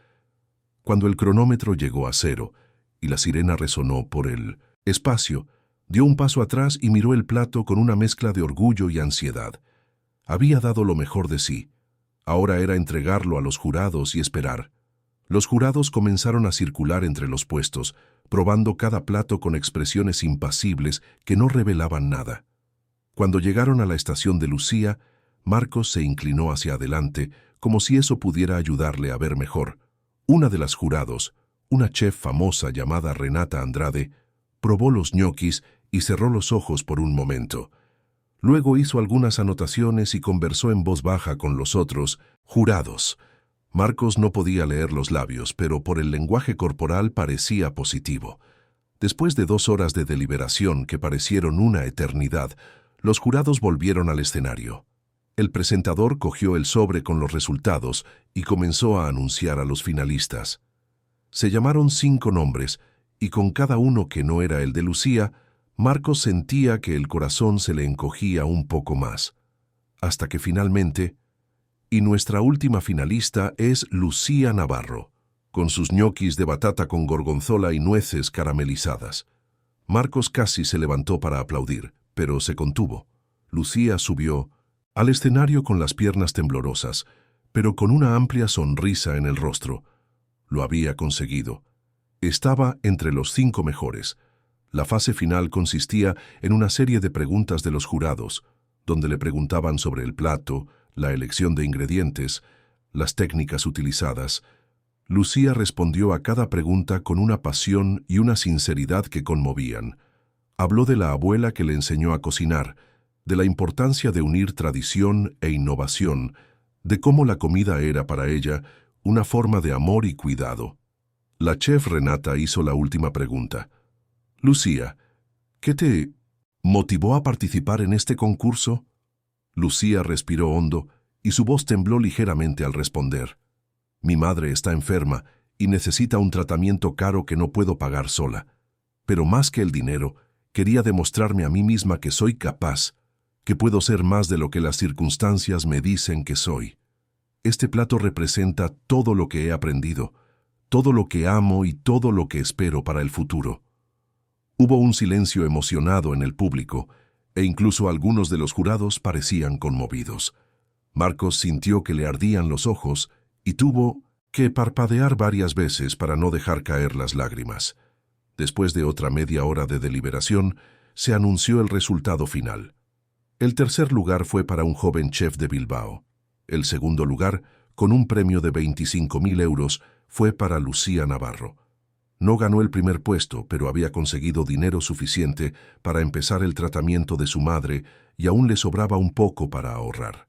Cuando el cronómetro llegó a 0 y la sirena resonó por el espacio, dio un paso atrás y miró el plato con una mezcla de orgullo y ansiedad. Había dado lo mejor de sí. Ahora era entregarlo a los jurados y esperar. Los jurados comenzaron a circular entre los puestos, probando cada plato con expresiones impasibles que no revelaban nada. Cuando llegaron a la estación de Lucía, Marcos se inclinó hacia adelante, como si eso pudiera ayudarle a ver mejor. Una de las jurados, una chef famosa llamada Renata Andrade, probó los ñoquis y cerró los ojos por un momento. Luego hizo algunas anotaciones y conversó en voz baja con los otros jurados. Marcos no podía leer los labios, pero por el lenguaje corporal parecía positivo. Después de 2 horas de deliberación que parecieron una eternidad, los jurados volvieron al escenario. El presentador cogió el sobre con los resultados y comenzó a anunciar a los finalistas. Se llamaron 5 nombres, y con cada uno que no era el de Lucía, Marcos sentía que el corazón se le encogía un poco más. Hasta que finalmente... Y nuestra última finalista es Lucía Navarro, con sus ñoquis de batata con gorgonzola y nueces caramelizadas. Marcos casi se levantó para aplaudir, pero se contuvo. Lucía subió al escenario con las piernas temblorosas, pero con una amplia sonrisa en el rostro. Lo había conseguido. Estaba entre los 5 mejores. La fase final consistía en una serie de preguntas de los jurados, donde le preguntaban sobre el plato, la elección de ingredientes, las técnicas utilizadas. Lucía respondió a cada pregunta con una pasión y una sinceridad que conmovían. Habló de la abuela que le enseñó a cocinar, de la importancia de unir tradición e innovación, de cómo la comida era para ella una forma de amor y cuidado. La chef Renata hizo la última pregunta. Lucía, ¿qué te motivó a participar en este concurso? Lucía respiró hondo y su voz tembló ligeramente al responder. Mi madre está enferma y necesita un tratamiento caro que no puedo pagar sola. Pero más que el dinero, quería demostrarme a mí misma que soy capaz, que puedo ser más de lo que las circunstancias me dicen que soy. Este plato representa todo lo que he aprendido, todo lo que amo y todo lo que espero para el futuro. Hubo un silencio emocionado en el público, e incluso algunos de los jurados parecían conmovidos. Marcos sintió que le ardían los ojos y tuvo que parpadear varias veces para no dejar caer las lágrimas. Después de otra media hora de deliberación, se anunció el resultado final. El tercer lugar fue para un joven chef de Bilbao. El segundo lugar, con un premio de 25.000 euros, fue para Lucía Navarro. No ganó el primer puesto, pero había conseguido dinero suficiente para empezar el tratamiento de su madre y aún le sobraba un poco para ahorrar.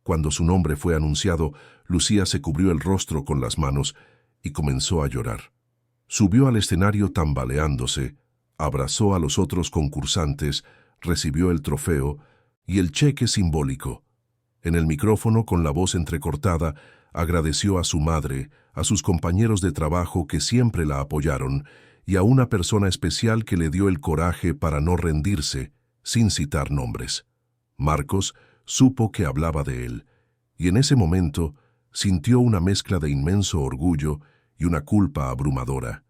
Cuando su nombre fue anunciado, Lucía se cubrió el rostro con las manos y comenzó a llorar. Subió al escenario tambaleándose, abrazó a los otros concursantes, recibió el trofeo y el cheque simbólico. En el micrófono, con la voz entrecortada, agradeció a su madre, a sus compañeros de trabajo que siempre la apoyaron y a una persona especial que le dio el coraje para no rendirse, sin citar nombres. Marcos supo que hablaba de él, y en ese momento sintió una mezcla de inmenso orgullo y una culpa abrumadora.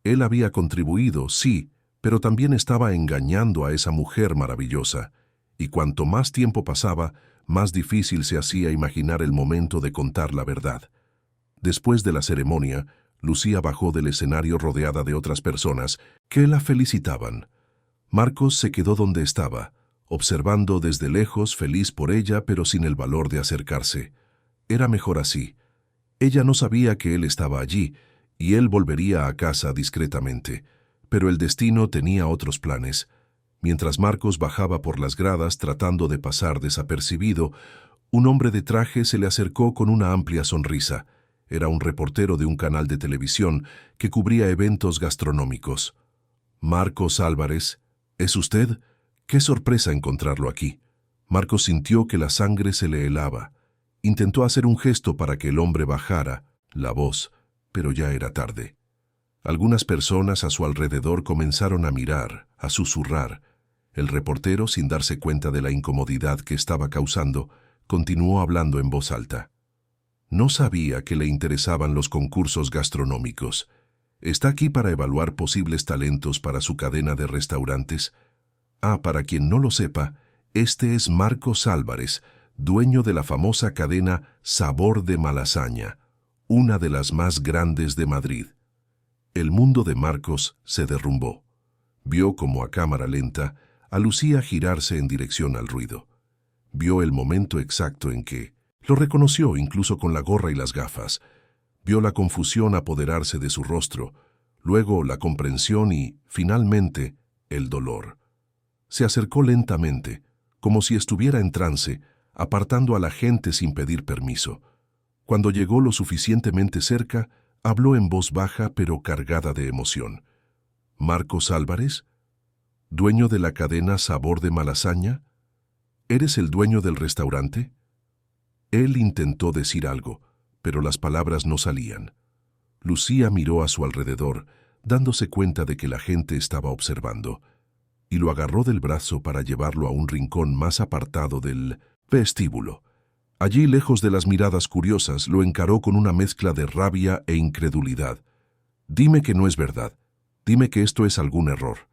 Él había contribuido, sí, pero también estaba engañando a esa mujer maravillosa, y cuanto más tiempo pasaba, más difícil se hacía imaginar el momento de contar la verdad. Después de la ceremonia, Lucía bajó del escenario rodeada de otras personas que la felicitaban. Marcos se quedó donde estaba, observando desde lejos, feliz por ella, pero sin el valor de acercarse. Era mejor así. Ella no sabía que él estaba allí, y él volvería a casa discretamente. Pero el destino tenía otros planes. Mientras Marcos bajaba por las gradas tratando de pasar desapercibido, un hombre de traje se le acercó con una amplia sonrisa. Era un reportero de un canal de televisión que cubría eventos gastronómicos. «Marcos Álvarez, ¿es usted? ¡Qué sorpresa encontrarlo aquí!». Marcos sintió que la sangre se le helaba. Intentó hacer un gesto para que el hombre bajara la voz, pero ya era tarde. Algunas personas a su alrededor comenzaron a mirar, a susurrar. El reportero, sin darse cuenta de la incomodidad que estaba causando, continuó hablando en voz alta. No sabía que le interesaban los concursos gastronómicos. Está aquí para evaluar posibles talentos para su cadena de restaurantes. Para quien no lo sepa, este es Marcos Álvarez, dueño de la famosa cadena Sabor de Malasaña, una de las más grandes de Madrid. El mundo de Marcos se derrumbó. Vio como a cámara lenta a Lucía girarse en dirección al ruido. Vio el momento exacto en que lo reconoció incluso con la gorra y las gafas. Vio la confusión apoderarse de su rostro, luego la comprensión y, finalmente, el dolor. Se acercó lentamente, como si estuviera en trance, apartando a la gente sin pedir permiso. Cuando llegó lo suficientemente cerca, habló en voz baja pero cargada de emoción. «¿Marcos Álvarez? ¿Dueño de la cadena Sabor de Malasaña? ¿Eres el dueño del restaurante?». Él intentó decir algo, pero las palabras no salían. Lucía miró a su alrededor, dándose cuenta de que la gente estaba observando, y lo agarró del brazo para llevarlo a un rincón más apartado del vestíbulo. Allí, lejos de las miradas curiosas, lo encaró con una mezcla de rabia e incredulidad. «Dime que no es verdad. Dime que esto es algún error».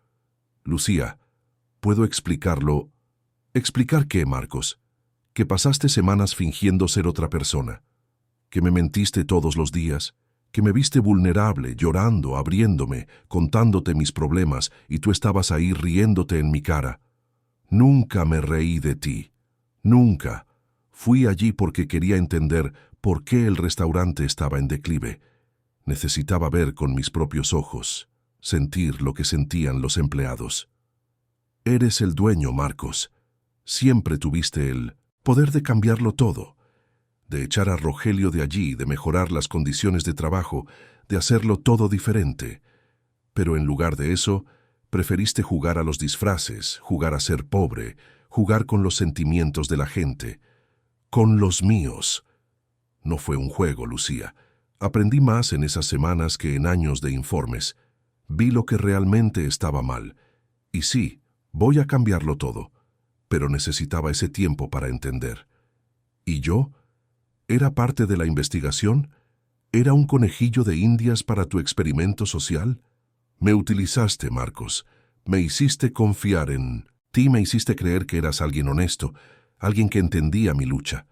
«Lucía, ¿puedo explicarlo?» «¿Explicar qué, Marcos?» «Que pasaste semanas fingiendo ser otra persona. Que me mentiste todos los días. Que me viste vulnerable, llorando, abriéndome, contándote mis problemas, y tú estabas ahí riéndote en mi cara. Nunca me reí de ti. Nunca. Fui allí porque quería entender por qué el restaurante estaba en declive. Necesitaba ver con mis propios ojos, sentir lo que sentían los empleados. Eres el dueño, Marcos. Siempre tuviste el poder de cambiarlo todo, de echar a Rogelio de allí, de mejorar las condiciones de trabajo, de hacerlo todo diferente. Pero en lugar de eso, preferiste jugar a los disfraces, jugar a ser pobre, jugar con los sentimientos de la gente, con los míos. No fue un juego, Lucía. Aprendí más en esas semanas que en años de informes. Vi lo que realmente estaba mal. Y sí, voy a cambiarlo todo. Pero necesitaba ese tiempo para entender. ¿Y yo? ¿Era parte de la investigación? ¿Era un conejillo de indias para tu experimento social? Me utilizaste, Marcos. Me hiciste confiar en ti, me hiciste creer que eras alguien honesto, alguien que entendía mi lucha.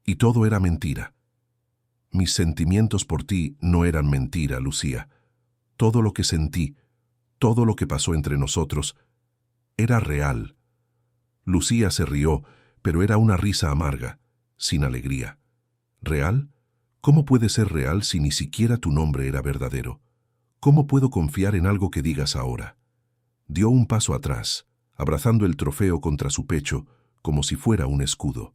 Y todo era mentira. Mis sentimientos por ti no eran mentira, Lucía. Todo lo que sentí, todo lo que pasó entre nosotros, era real. Lucía se rió, pero era una risa amarga, sin alegría. ¿Real? ¿Cómo puede ser real si ni siquiera tu nombre era verdadero? ¿Cómo puedo confiar en algo que digas ahora? Dio un paso atrás, abrazando el trofeo contra su pecho, como si fuera un escudo.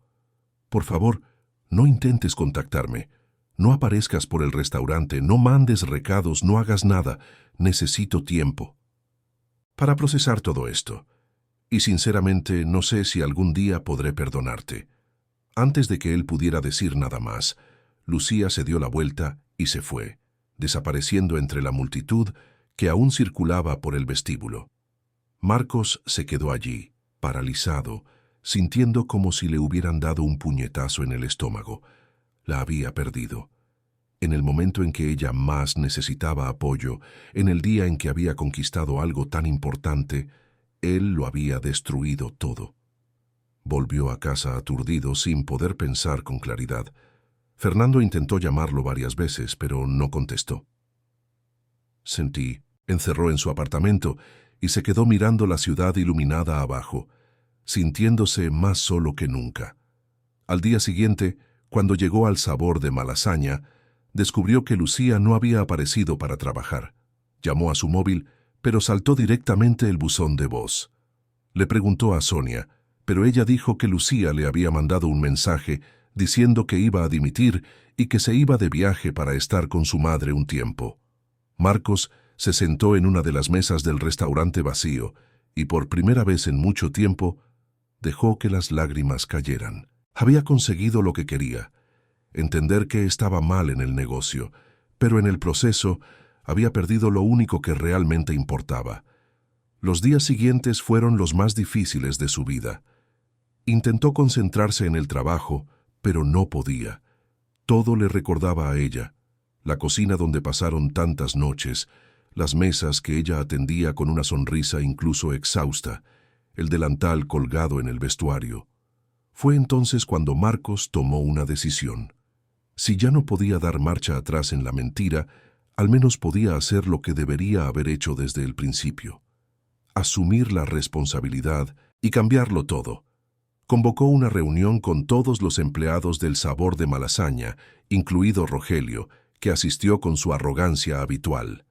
Por favor, no intentes contactarme. No aparezcas por el restaurante, no mandes recados, no hagas nada. Necesito tiempo para procesar todo esto. Y sinceramente no sé si algún día podré perdonarte. Antes de que él pudiera decir nada más, Lucía se dio la vuelta y se fue, desapareciendo entre la multitud que aún circulaba por el vestíbulo. Marcos se quedó allí, paralizado, sintiendo como si le hubieran dado un puñetazo en el estómago. La había perdido. En el momento en que ella más necesitaba apoyo, en el día en que había conquistado algo tan importante, él lo había destruido todo. Volvió a casa aturdido sin poder pensar con claridad. Fernando intentó llamarlo varias veces, pero no contestó. Encerró en su apartamento y se quedó mirando la ciudad iluminada abajo, sintiéndose más solo que nunca. Al día siguiente, cuando llegó al Sabor de Malasaña, descubrió que Lucía no había aparecido para trabajar. Llamó a su móvil, pero saltó directamente el buzón de voz. Le preguntó a Sonia, pero ella dijo que Lucía le había mandado un mensaje diciendo que iba a dimitir y que se iba de viaje para estar con su madre un tiempo. Marcos se sentó en una de las mesas del restaurante vacío y por primera vez en mucho tiempo dejó que las lágrimas cayeran. Había conseguido lo que quería, entender que estaba mal en el negocio, pero en el proceso había perdido lo único que realmente importaba. Los días siguientes fueron los más difíciles de su vida. Intentó concentrarse en el trabajo, pero no podía. Todo le recordaba a ella, la cocina donde pasaron tantas noches, las mesas que ella atendía con una sonrisa incluso exhausta, el delantal colgado en el vestuario. Fue entonces cuando Marcos tomó una decisión. Si ya no podía dar marcha atrás en la mentira, al menos podía hacer lo que debería haber hecho desde el principio. Asumir la responsabilidad y cambiarlo todo. Convocó una reunión con todos los empleados del Sabor de Malasaña, incluido Rogelio, que asistió con su arrogancia habitual.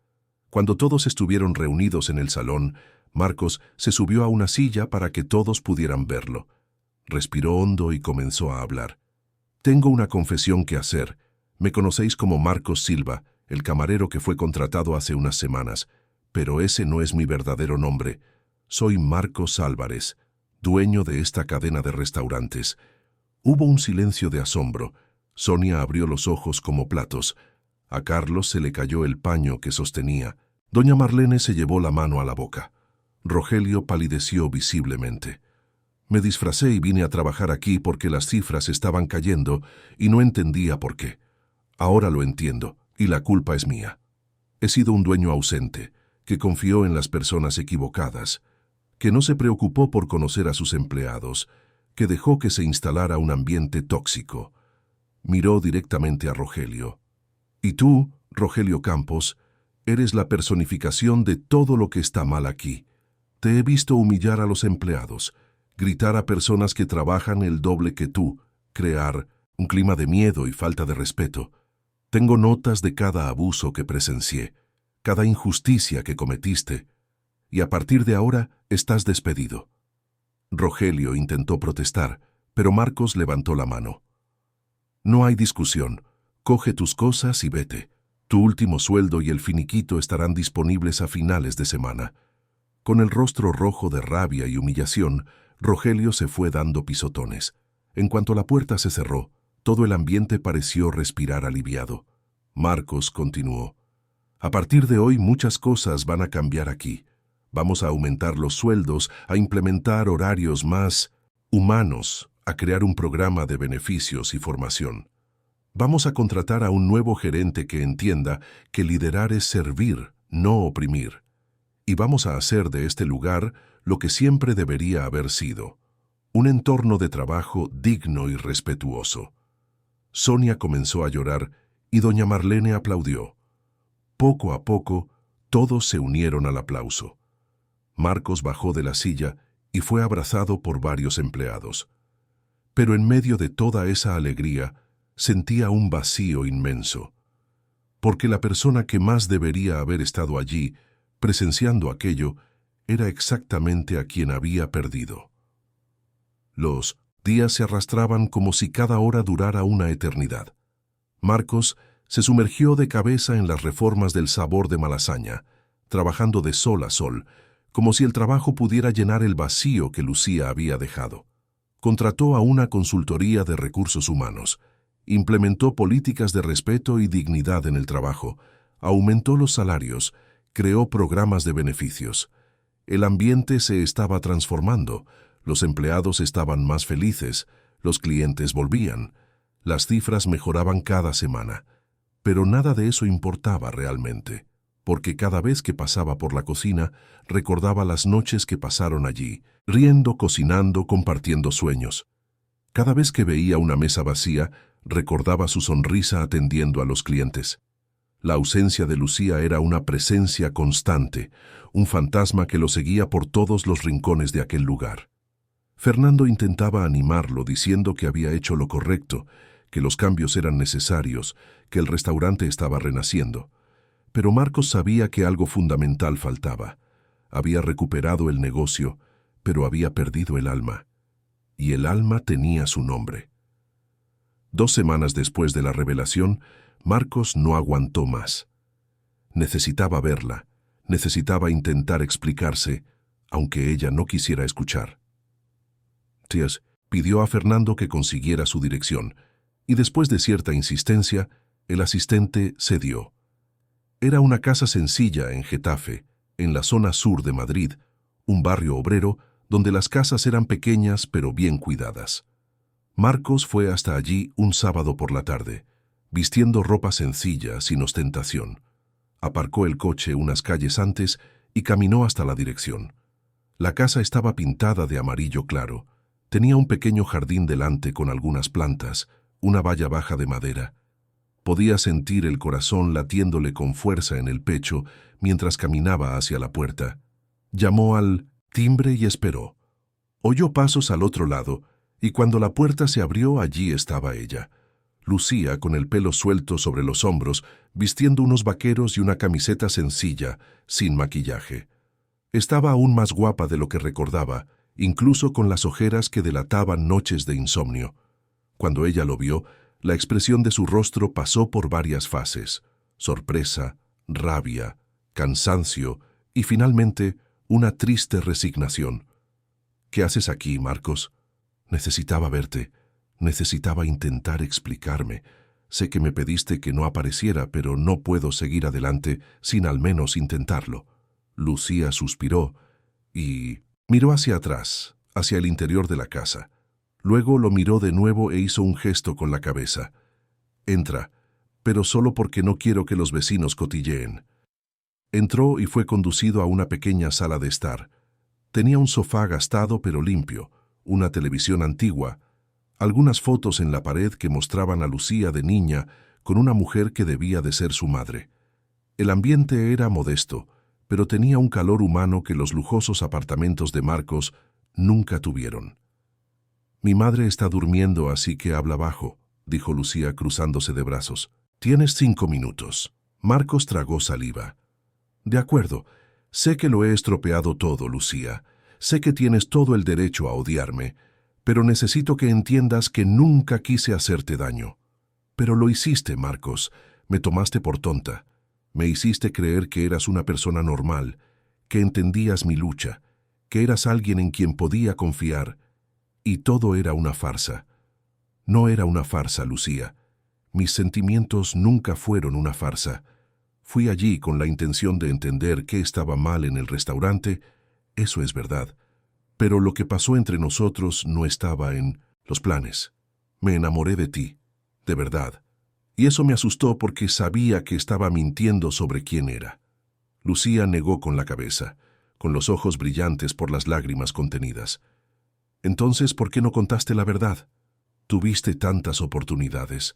Cuando todos estuvieron reunidos en el salón, Marcos se subió a una silla para que todos pudieran verlo. Respiró hondo y comenzó a hablar. Tengo una confesión que hacer. Me conocéis como Marcos Silva, el camarero que fue contratado hace unas semanas, pero ese no es mi verdadero nombre. Soy Marcos Álvarez, dueño de esta cadena de restaurantes. Hubo un silencio de asombro. Sonia abrió los ojos como platos. A Carlos se le cayó el paño que sostenía. Doña Marlene se llevó la mano a la boca. Rogelio palideció visiblemente. Me disfracé y vine a trabajar aquí porque las cifras estaban cayendo y no entendía por qué. Ahora lo entiendo, y la culpa es mía. He sido un dueño ausente, que confió en las personas equivocadas, que no se preocupó por conocer a sus empleados, que dejó que se instalara un ambiente tóxico. Miró directamente a Rogelio. Y tú, Rogelio Campos, eres la personificación de todo lo que está mal aquí. Te he visto humillar a los empleados, gritar a personas que trabajan el doble que tú, crear un clima de miedo y falta de respeto. Tengo notas de cada abuso que presencié, cada injusticia que cometiste, y a partir de ahora estás despedido. Rogelio intentó protestar, pero Marcos levantó la mano. No hay discusión. Coge tus cosas y vete. Tu último sueldo y el finiquito estarán disponibles a finales de semana. Con el rostro rojo de rabia y humillación, Rogelio se fue dando pisotones. En cuanto la puerta se cerró, todo el ambiente pareció respirar aliviado. Marcos continuó. A partir de hoy muchas cosas van a cambiar aquí. Vamos a aumentar los sueldos, a implementar horarios más humanos, a crear un programa de beneficios y formación. Vamos a contratar a un nuevo gerente que entienda que liderar es servir, no oprimir. Y vamos a hacer de este lugar lo que siempre debería haber sido, un entorno de trabajo digno y respetuoso. Sonia comenzó a llorar y doña Marlene aplaudió. Poco a poco, todos se unieron al aplauso. Marcos bajó de la silla y fue abrazado por varios empleados. Pero en medio de toda esa alegría, sentía un vacío inmenso, porque la persona que más debería haber estado allí, presenciando aquello, era exactamente a quien había perdido. Los días se arrastraban como si cada hora durara una eternidad. Marcos se sumergió de cabeza en las reformas del sabor de Malasaña, trabajando de sol a sol, como si el trabajo pudiera llenar el vacío que Lucía había dejado. Contrató a una consultoría de recursos humanos, implementó políticas de respeto y dignidad en el trabajo, aumentó los salarios, creó programas de beneficios. El ambiente se estaba transformando, los empleados estaban más felices, los clientes volvían, las cifras mejoraban cada semana. Pero nada de eso importaba realmente, porque cada vez que pasaba por la cocina, recordaba las noches que pasaron allí, riendo, cocinando, compartiendo sueños. Cada vez que veía una mesa vacía, recordaba su sonrisa atendiendo a los clientes. La ausencia de Lucía era una presencia constante, un fantasma que lo seguía por todos los rincones de aquel lugar. Fernando intentaba animarlo diciendo que había hecho lo correcto, que los cambios eran necesarios, que el restaurante estaba renaciendo. Pero Marcos sabía que algo fundamental faltaba. Había recuperado el negocio, pero había perdido el alma. Y el alma tenía su nombre. 2 semanas después de la revelación, Marcos no aguantó más. Necesitaba verla, necesitaba intentar explicarse, aunque ella no quisiera escuchar. Tías pidió a Fernando que consiguiera su dirección, y después de cierta insistencia, el asistente cedió. Era una casa sencilla en Getafe, en la zona sur de Madrid, un barrio obrero donde las casas eran pequeñas pero bien cuidadas. Marcos fue hasta allí un sábado por la tarde, vistiendo ropa sencilla, sin ostentación. Aparcó el coche unas calles antes y caminó hasta la dirección. La casa estaba pintada de amarillo claro. Tenía un pequeño jardín delante con algunas plantas, una valla baja de madera. Podía sentir el corazón latiéndole con fuerza en el pecho mientras caminaba hacia la puerta. Llamó al timbre y esperó. Oyó pasos al otro lado, y cuando la puerta se abrió, allí estaba ella. Lucía, con el pelo suelto sobre los hombros, vistiendo unos vaqueros y una camiseta sencilla, sin maquillaje. Estaba aún más guapa de lo que recordaba, incluso con las ojeras que delataban noches de insomnio. Cuando ella lo vio, la expresión de su rostro pasó por varias fases: sorpresa, rabia, cansancio y finalmente una triste resignación. ¿Qué haces aquí, Marcos? Necesitaba verte. Necesitaba intentar explicarme. Sé que me pediste que no apareciera, pero no puedo seguir adelante sin al menos intentarlo. Lucía suspiró y miró hacia atrás, hacia el interior de la casa. Luego lo miró de nuevo e hizo un gesto con la cabeza. Entra, pero solo porque no quiero que los vecinos cotilleen. Entró y fue conducido a una pequeña sala de estar. Tenía un sofá gastado pero limpio, una televisión antigua, algunas fotos en la pared que mostraban a Lucía de niña con una mujer que debía de ser su madre. El ambiente era modesto, pero tenía un calor humano que los lujosos apartamentos de Marcos nunca tuvieron. «Mi madre está durmiendo, así que habla bajo», dijo Lucía cruzándose de brazos. «Tienes 5 minutos». Marcos tragó saliva. «De acuerdo. Sé que lo he estropeado todo, Lucía. Sé que tienes todo el derecho a odiarme, pero necesito que entiendas que nunca quise hacerte daño. Pero lo hiciste, Marcos. Me tomaste por tonta. Me hiciste creer que eras una persona normal, que entendías mi lucha, que eras alguien en quien podía confiar. Y todo era una farsa. No era una farsa, Lucía. Mis sentimientos nunca fueron una farsa. Fui allí con la intención de entender qué estaba mal en el restaurante, eso es verdad. Pero lo que pasó entre nosotros no estaba en los planes. Me enamoré de ti, de verdad. Y eso me asustó porque sabía que estaba mintiendo sobre quién era. Lucía negó con la cabeza, con los ojos brillantes por las lágrimas contenidas. Entonces, ¿por qué no contaste la verdad? Tuviste tantas oportunidades.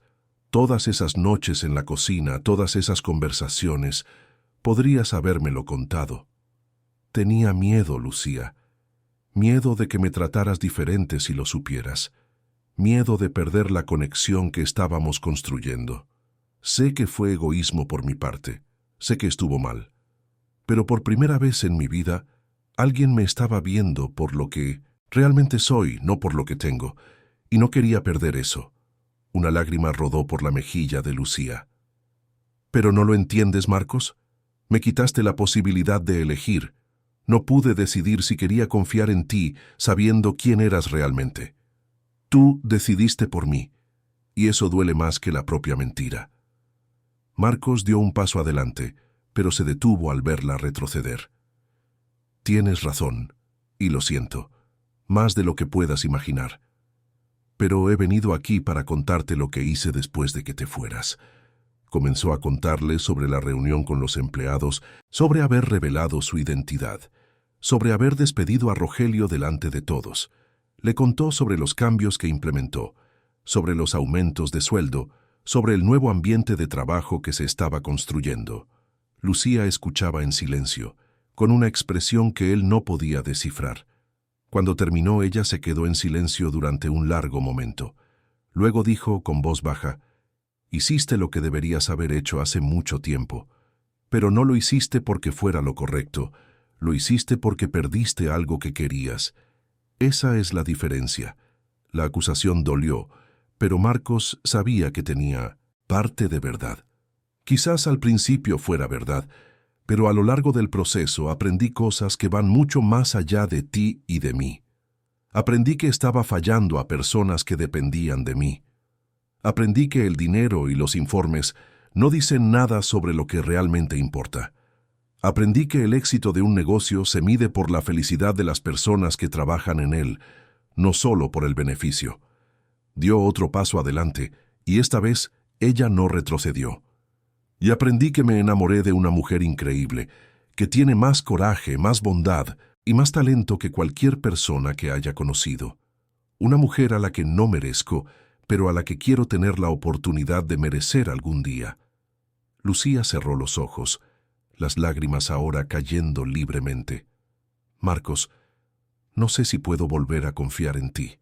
Todas esas noches en la cocina, todas esas conversaciones, podrías habérmelo contado. Tenía miedo, Lucía. Miedo de que me trataras diferente si lo supieras. Miedo de perder la conexión que estábamos construyendo. Sé que fue egoísmo por mi parte. Sé que estuvo mal. Pero por primera vez en mi vida, alguien me estaba viendo por lo que realmente soy, no por lo que tengo, y no quería perder eso. Una lágrima rodó por la mejilla de Lucía. ¿Pero no lo entiendes, Marcos? Me quitaste la posibilidad de elegir. No pude decidir si quería confiar en ti, sabiendo quién eras realmente. Tú decidiste por mí, y eso duele más que la propia mentira. Marcos dio un paso adelante, pero se detuvo al verla retroceder. Tienes razón, y lo siento, más de lo que puedas imaginar. Pero he venido aquí para contarte lo que hice después de que te fueras. Comenzó a contarle sobre la reunión con los empleados, sobre haber revelado su identidad, sobre haber despedido a Rogelio delante de todos. Le contó sobre los cambios que implementó, sobre los aumentos de sueldo, sobre el nuevo ambiente de trabajo que se estaba construyendo. Lucía escuchaba en silencio, con una expresión que él no podía descifrar. Cuando terminó, ella se quedó en silencio durante un largo momento. Luego dijo con voz baja: «Hiciste lo que deberías haber hecho hace mucho tiempo, pero no lo hiciste porque fuera lo correcto, lo hiciste porque perdiste algo que querías. Esa es la diferencia». La acusación dolió, pero Marcos sabía que tenía parte de verdad. Quizás al principio fuera verdad, pero a lo largo del proceso aprendí cosas que van mucho más allá de ti y de mí. Aprendí que estaba fallando a personas que dependían de mí. Aprendí que el dinero y los informes no dicen nada sobre lo que realmente importa. Aprendí que el éxito de un negocio se mide por la felicidad de las personas que trabajan en él, no solo por el beneficio. Dio otro paso adelante, y esta vez ella no retrocedió. Y aprendí que me enamoré de una mujer increíble, que tiene más coraje, más bondad y más talento que cualquier persona que haya conocido. Una mujer a la que no merezco, pero a la que quiero tener la oportunidad de merecer algún día. Lucía cerró los ojos, las lágrimas ahora cayendo libremente. Marcos, no sé si puedo volver a confiar en ti.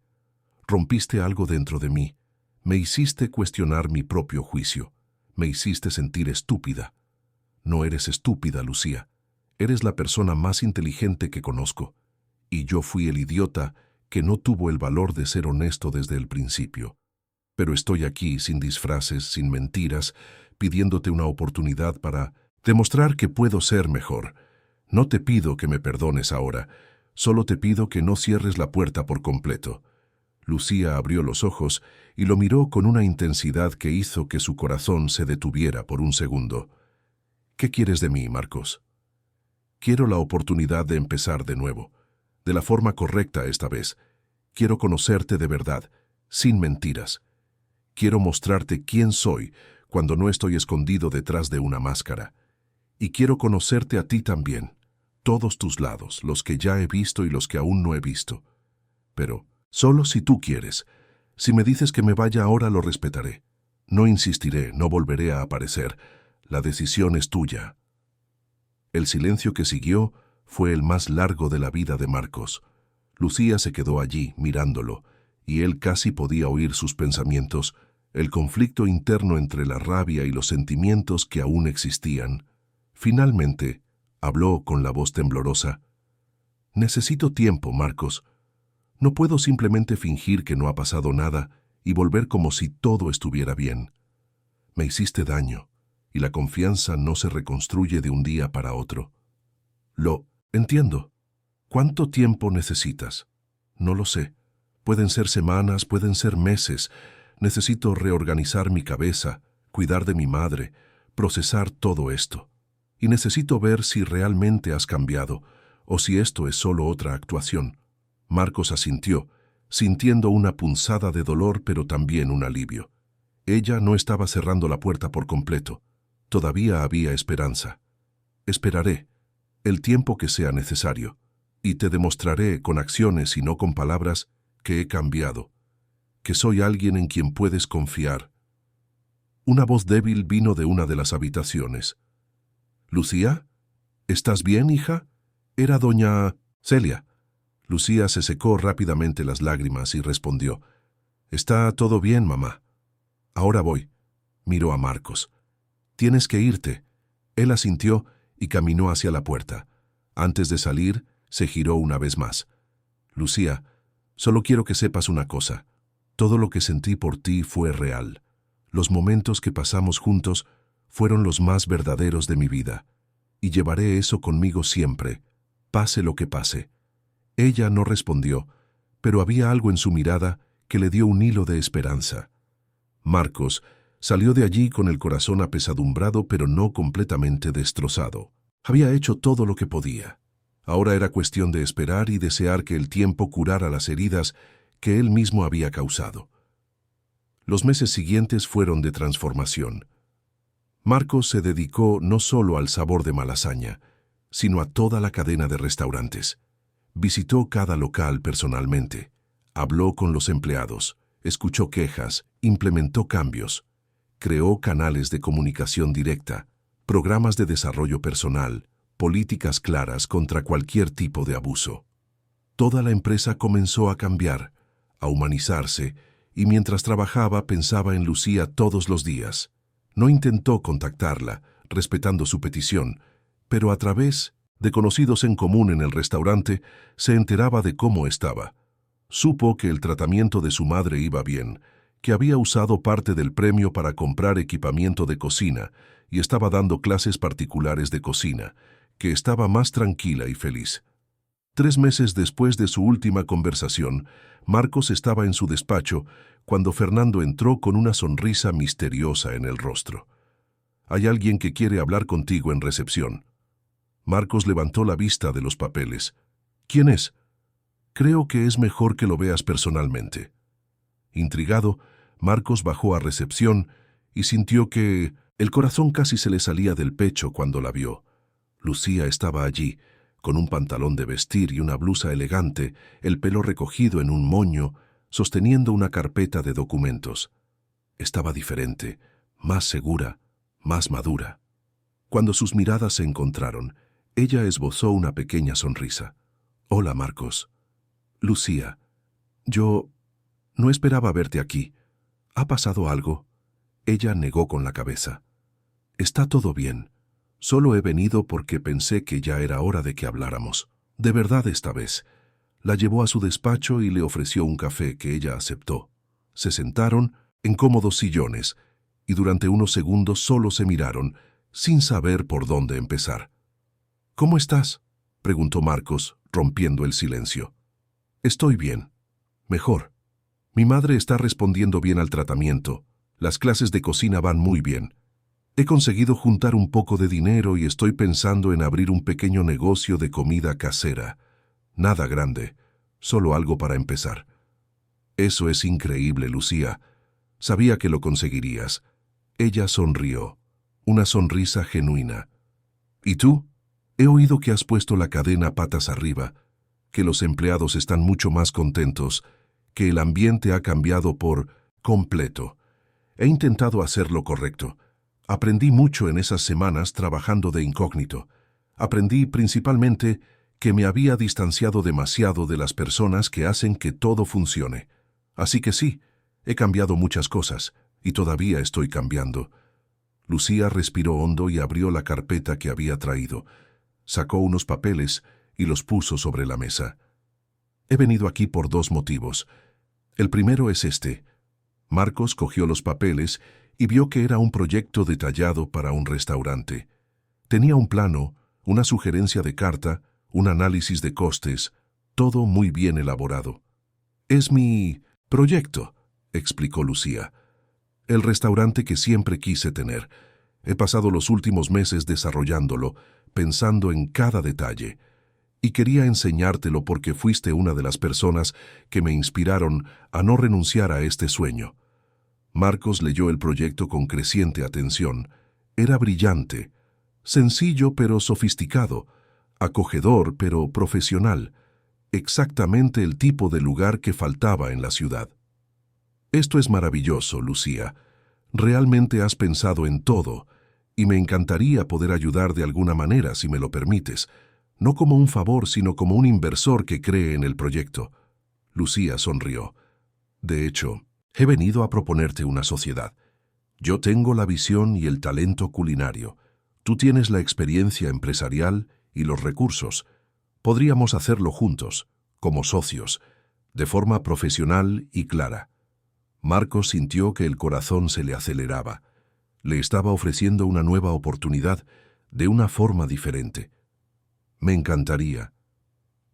Rompiste algo dentro de mí. Me hiciste cuestionar mi propio juicio. Me hiciste sentir estúpida. No eres estúpida, Lucía. Eres la persona más inteligente que conozco. Y yo fui el idiota que no tuvo el valor de ser honesto desde el principio. Pero estoy aquí, sin disfraces, sin mentiras, pidiéndote una oportunidad para demostrar que puedo ser mejor. No te pido que me perdones ahora, solo te pido que no cierres la puerta por completo. Lucía abrió los ojos y lo miró con una intensidad que hizo que su corazón se detuviera por un segundo. ¿Qué quieres de mí, Marcos? Quiero la oportunidad de empezar de nuevo, de la forma correcta esta vez. Quiero conocerte de verdad, sin mentiras. Quiero mostrarte quién soy cuando no estoy escondido detrás de una máscara. Y quiero conocerte a ti también, todos tus lados, los que ya he visto y los que aún no he visto. Pero solo si tú quieres. Si me dices que me vaya ahora, lo respetaré. No insistiré, no volveré a aparecer. La decisión es tuya. El silencio que siguió fue el más largo de la vida de Marcos. Lucía se quedó allí, mirándolo, y él casi podía oír sus pensamientos, el conflicto interno entre la rabia y los sentimientos que aún existían. Finalmente, habló con la voz temblorosa. «Necesito tiempo, Marcos. No puedo simplemente fingir que no ha pasado nada y volver como si todo estuviera bien. Me hiciste daño, y la confianza no se reconstruye de un día para otro. Lo entiendo. ¿Cuánto tiempo necesitas? No lo sé. Pueden ser semanas, pueden ser meses. Necesito reorganizar mi cabeza, cuidar de mi madre, procesar todo esto. Y necesito ver si realmente has cambiado o si esto es solo otra actuación. Marcos asintió, sintiendo una punzada de dolor pero también un alivio. Ella no estaba cerrando la puerta por completo. Todavía había esperanza. Esperaré, el tiempo que sea necesario, y te demostraré con acciones y no con palabras que he cambiado, que soy alguien en quien puedes confiar. Una voz débil vino de una de las habitaciones. «¿Lucía? ¿Estás bien, hija?» Era doña Celia. Lucía se secó rápidamente las lágrimas y respondió: «Está todo bien, mamá. Ahora voy». Miró a Marcos. «Tienes que irte». Él asintió y caminó hacia la puerta. Antes de salir, se giró una vez más. «Lucía, solo quiero que sepas una cosa. Todo lo que sentí por ti fue real. Los momentos que pasamos juntos fueron los más verdaderos de mi vida. Y llevaré eso conmigo siempre, pase lo que pase». Ella no respondió, pero había algo en su mirada que le dio un hilo de esperanza. Marcos salió de allí con el corazón apesadumbrado pero no completamente destrozado. Había hecho todo lo que podía. Ahora era cuestión de esperar y desear que el tiempo curara las heridas que él mismo había causado. Los meses siguientes fueron de transformación. Marcos se dedicó no solo al sabor de Malasaña, sino a toda la cadena de restaurantes. Visitó cada local personalmente, habló con los empleados, escuchó quejas, implementó cambios, creó canales de comunicación directa, programas de desarrollo personal, políticas claras contra cualquier tipo de abuso. Toda la empresa comenzó a cambiar, a humanizarse, y mientras trabajaba pensaba en Lucía todos los días. No intentó contactarla, respetando su petición, pero a través de conocidos en común en el restaurante, se enteraba de cómo estaba. Supo que el tratamiento de su madre iba bien, que había usado parte del premio para comprar equipamiento de cocina y estaba dando clases particulares de cocina, que estaba más tranquila y feliz. 3 meses después de su última conversación, Marcos estaba en su despacho cuando Fernando entró con una sonrisa misteriosa en el rostro. «Hay alguien que quiere hablar contigo en recepción». Marcos levantó la vista de los papeles. «¿Quién es?» «Creo que es mejor que lo veas personalmente». Intrigado, Marcos bajó a recepción y sintió que el corazón casi se le salía del pecho cuando la vio. Lucía estaba allí, con un pantalón de vestir y una blusa elegante, el pelo recogido en un moño, sosteniendo una carpeta de documentos. Estaba diferente, más segura, más madura. Cuando sus miradas se encontraron, ella esbozó una pequeña sonrisa. «Hola, Marcos». «Lucía, yo no esperaba verte aquí. ¿Ha pasado algo?» Ella negó con la cabeza. «Está todo bien. Solo he venido porque pensé que ya era hora de que habláramos. De verdad esta vez». La llevó a su despacho y le ofreció un café que ella aceptó. Se sentaron en cómodos sillones y durante unos segundos solo se miraron, sin saber por dónde empezar. «¿Cómo estás?», preguntó Marcos, rompiendo el silencio. «Estoy bien. Mejor. Mi madre está respondiendo bien al tratamiento. Las clases de cocina van muy bien. He conseguido juntar un poco de dinero y estoy pensando en abrir un pequeño negocio de comida casera. Nada grande, solo algo para empezar». «Eso es increíble, Lucía. Sabía que lo conseguirías». Ella sonrió, una sonrisa genuina. «¿Y tú? He oído que has puesto la cadena patas arriba, que los empleados están mucho más contentos, que el ambiente ha cambiado por completo. He intentado hacer lo correcto. Aprendí mucho en esas semanas trabajando de incógnito. Aprendí principalmente que me había distanciado demasiado de las personas que hacen que todo funcione. Así que sí, he cambiado muchas cosas y todavía estoy cambiando». Lucía respiró hondo y abrió la carpeta que había traído. Sacó unos papeles y los puso sobre la mesa. «He venido aquí por 2 motivos. El primero es este». Marcos cogió los papeles y vio que era un proyecto detallado para un restaurante. Tenía un plano, una sugerencia de carta, un análisis de costes, todo muy bien elaborado. «Es mi proyecto», explicó Lucía. El restaurante que siempre quise tener. He pasado los últimos meses desarrollándolo, pensando en cada detalle. Y quería enseñártelo porque fuiste una de las personas que me inspiraron a no renunciar a este sueño. Marcos leyó el proyecto con creciente atención. Era brillante, sencillo pero sofisticado, acogedor pero profesional, exactamente el tipo de lugar que faltaba en la ciudad. Esto es maravilloso, Lucía. Realmente has pensado en todo, y me encantaría poder ayudar de alguna manera si me lo permites, no como un favor, sino como un inversor que cree en el proyecto. Lucía sonrió. De hecho, he venido a proponerte una sociedad. Yo tengo la visión y el talento culinario. Tú tienes la experiencia empresarial y los recursos. Podríamos hacerlo juntos, como socios, de forma profesional y clara. Marcos sintió que el corazón se le aceleraba. Le estaba ofreciendo una nueva oportunidad de una forma diferente. Me encantaría,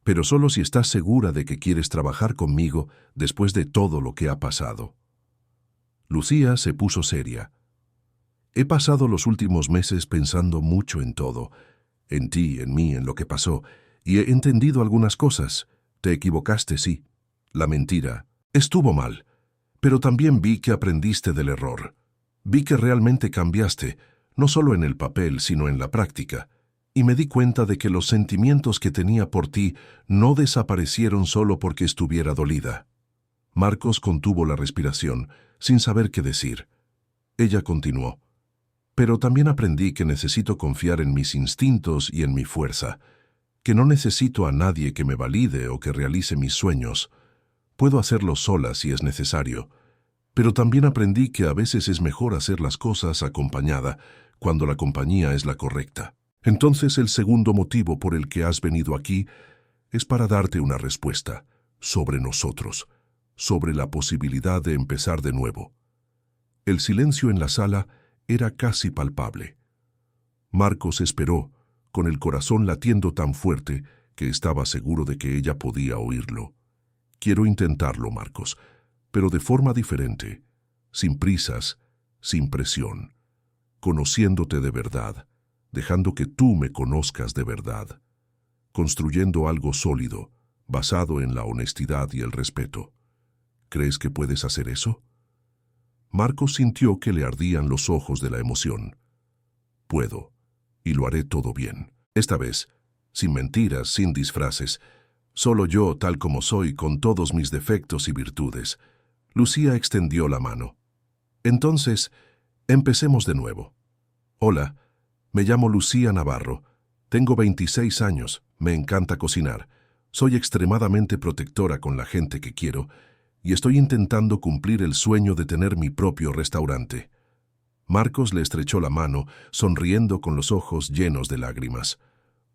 pero solo si estás segura de que quieres trabajar conmigo después de todo lo que ha pasado. Lucía se puso seria. He pasado los últimos meses pensando mucho en todo, en ti, en mí, en lo que pasó, y he entendido algunas cosas. Te equivocaste, sí. La mentira estuvo mal, pero también vi que aprendiste del error. Vi que realmente cambiaste, no solo en el papel, sino en la práctica, y me di cuenta de que los sentimientos que tenía por ti no desaparecieron solo porque estuviera dolida. Marcos contuvo la respiración, sin saber qué decir. Ella continuó. Pero también aprendí que necesito confiar en mis instintos y en mi fuerza, que no necesito a nadie que me valide o que realice mis sueños. Puedo hacerlo sola si es necesario, pero también aprendí que a veces es mejor hacer las cosas acompañada, cuando la compañía es la correcta. Entonces el segundo motivo por el que has venido aquí es para darte una respuesta sobre nosotros, sobre la posibilidad de empezar de nuevo. El silencio en la sala era casi palpable. Marcos esperó, con el corazón latiendo tan fuerte que estaba seguro de que ella podía oírlo. Quiero intentarlo, Marcos, pero de forma diferente, sin prisas, sin presión, conociéndote de verdad, dejando que tú me conozcas de verdad, construyendo algo sólido, basado en la honestidad y el respeto. ¿Crees que puedes hacer eso? Marcos sintió que le ardían los ojos de la emoción. Puedo, y lo haré todo bien. Esta vez, sin mentiras, sin disfraces, solo yo tal como soy, con todos mis defectos y virtudes. Lucía extendió la mano. Entonces, empecemos de nuevo. Hola, me llamo Lucía Navarro. Tengo 26 años, me encanta cocinar. Soy extremadamente protectora con la gente que quiero y estoy intentando cumplir el sueño de tener mi propio restaurante. Marcos le estrechó la mano, sonriendo con los ojos llenos de lágrimas.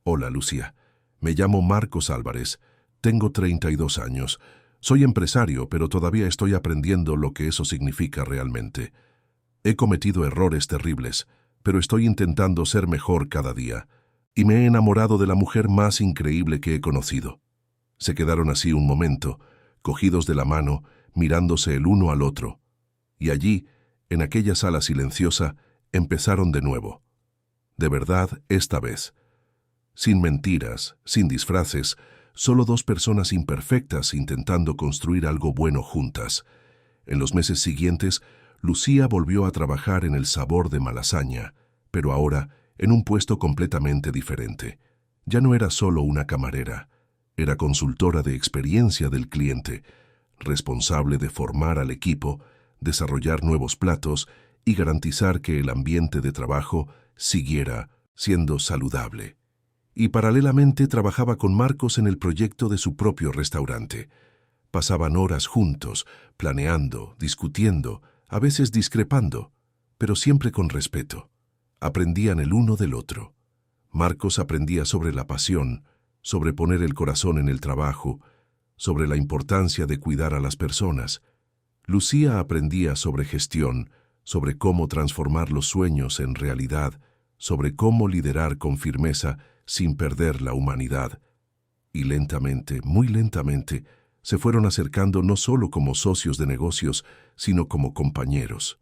Hola, Lucía. Me llamo Marcos Álvarez. Tengo 32 años. Soy empresario, pero todavía estoy aprendiendo lo que eso significa realmente. He cometido errores terribles, pero estoy intentando ser mejor cada día. Y me he enamorado de la mujer más increíble que he conocido. Se quedaron así un momento, cogidos de la mano, mirándose el uno al otro. Y allí, en aquella sala silenciosa, empezaron de nuevo. De verdad, esta vez. Sin mentiras, sin disfraces, solo dos personas imperfectas intentando construir algo bueno juntas. En los meses siguientes, Lucía volvió a trabajar en el Sabor de Malasaña, pero ahora en un puesto completamente diferente. Ya no era solo una camarera, era consultora de experiencia del cliente, responsable de formar al equipo, desarrollar nuevos platos y garantizar que el ambiente de trabajo siguiera siendo saludable. Y paralelamente trabajaba con Marcos en el proyecto de su propio restaurante. Pasaban horas juntos, planeando, discutiendo, a veces discrepando, pero siempre con respeto. Aprendían el uno del otro. Marcos aprendía sobre la pasión, sobre poner el corazón en el trabajo, sobre la importancia de cuidar a las personas. Lucía aprendía sobre gestión, sobre cómo transformar los sueños en realidad, sobre cómo liderar con firmeza sin perder la humanidad. Y lentamente, muy lentamente, Se fueron acercando no solo como socios de negocios, sino como compañeros.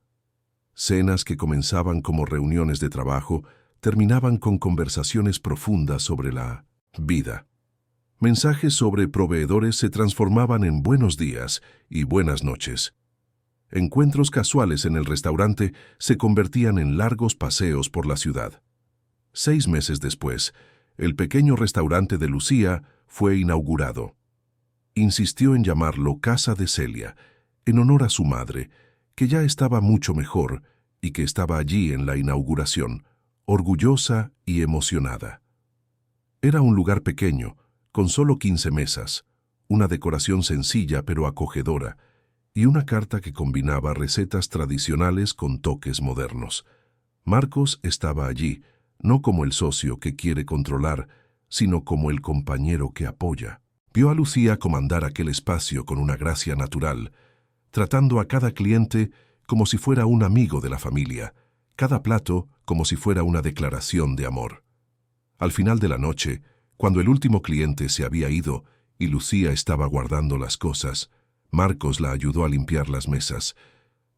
Cenas que comenzaban como reuniones de trabajo terminaban con conversaciones profundas sobre la vida. Mensajes sobre proveedores se transformaban en buenos días y buenas noches. Encuentros casuales en el restaurante se convertían en largos paseos por la ciudad. 6 meses después, el pequeño restaurante de Lucía fue inaugurado. Insistió en llamarlo Casa de Celia, en honor a su madre, que ya estaba mucho mejor y que estaba allí en la inauguración, orgullosa y emocionada. Era un lugar pequeño, con solo 15 mesas, una decoración sencilla pero acogedora, y una carta que combinaba recetas tradicionales con toques modernos. Marcos estaba allí, no como el socio que quiere controlar, sino como el compañero que apoya. Vio a Lucía comandar aquel espacio con una gracia natural, tratando a cada cliente como si fuera un amigo de la familia, cada plato como si fuera una declaración de amor. Al final de la noche, cuando el último cliente se había ido y Lucía estaba guardando las cosas, Marcos la ayudó a limpiar las mesas.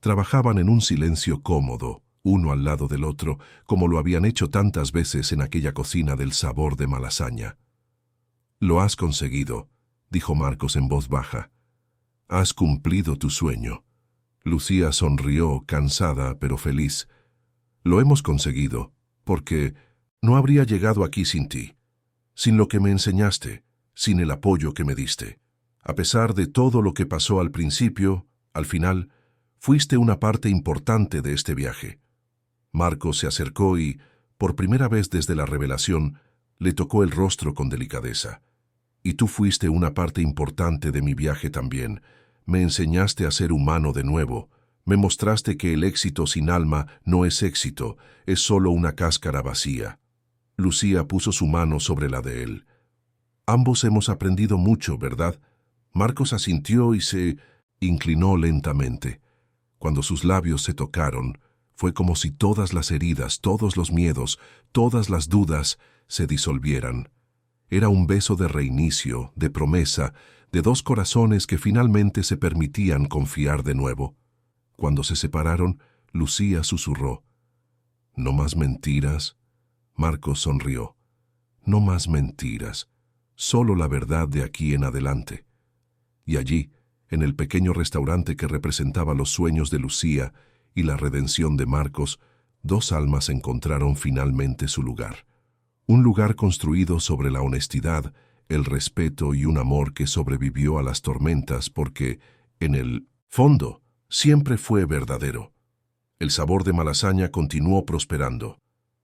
Trabajaban en un silencio cómodo, uno al lado del otro, como lo habían hecho tantas veces en aquella cocina del sabor de Malasaña. «Lo has conseguido», dijo Marcos en voz baja. «Has cumplido tu sueño». Lucía sonrió, cansada pero feliz. «Lo hemos conseguido, porque no habría llegado aquí sin ti, sin lo que me enseñaste, sin el apoyo que me diste. A pesar de todo lo que pasó al principio, al final, fuiste una parte importante de este viaje». Marcos se acercó y, por primera vez desde la revelación, le tocó el rostro con delicadeza. «Y tú fuiste una parte importante de mi viaje también. Me enseñaste a ser humano de nuevo. Me mostraste que el éxito sin alma no es éxito, es solo una cáscara vacía». Lucía puso su mano sobre la de él. «Ambos hemos aprendido mucho, ¿verdad?». Marcos asintió y se inclinó lentamente. Cuando sus labios se tocaron, fue como si todas las heridas, todos los miedos, todas las dudas se disolvieran. Era un beso de reinicio, de promesa, de dos corazones que finalmente se permitían confiar de nuevo. Cuando se separaron, Lucía susurró: «¿No más mentiras?». Marcos sonrió. «No más mentiras, solo la verdad de aquí en adelante». Y allí, en el pequeño restaurante que representaba los sueños de Lucía y la redención de Marcos, dos almas encontraron finalmente su lugar. Un lugar construido sobre la honestidad, el respeto y un amor que sobrevivió a las tormentas porque, en el fondo, siempre fue verdadero. El sabor de Malasaña continuó prosperando,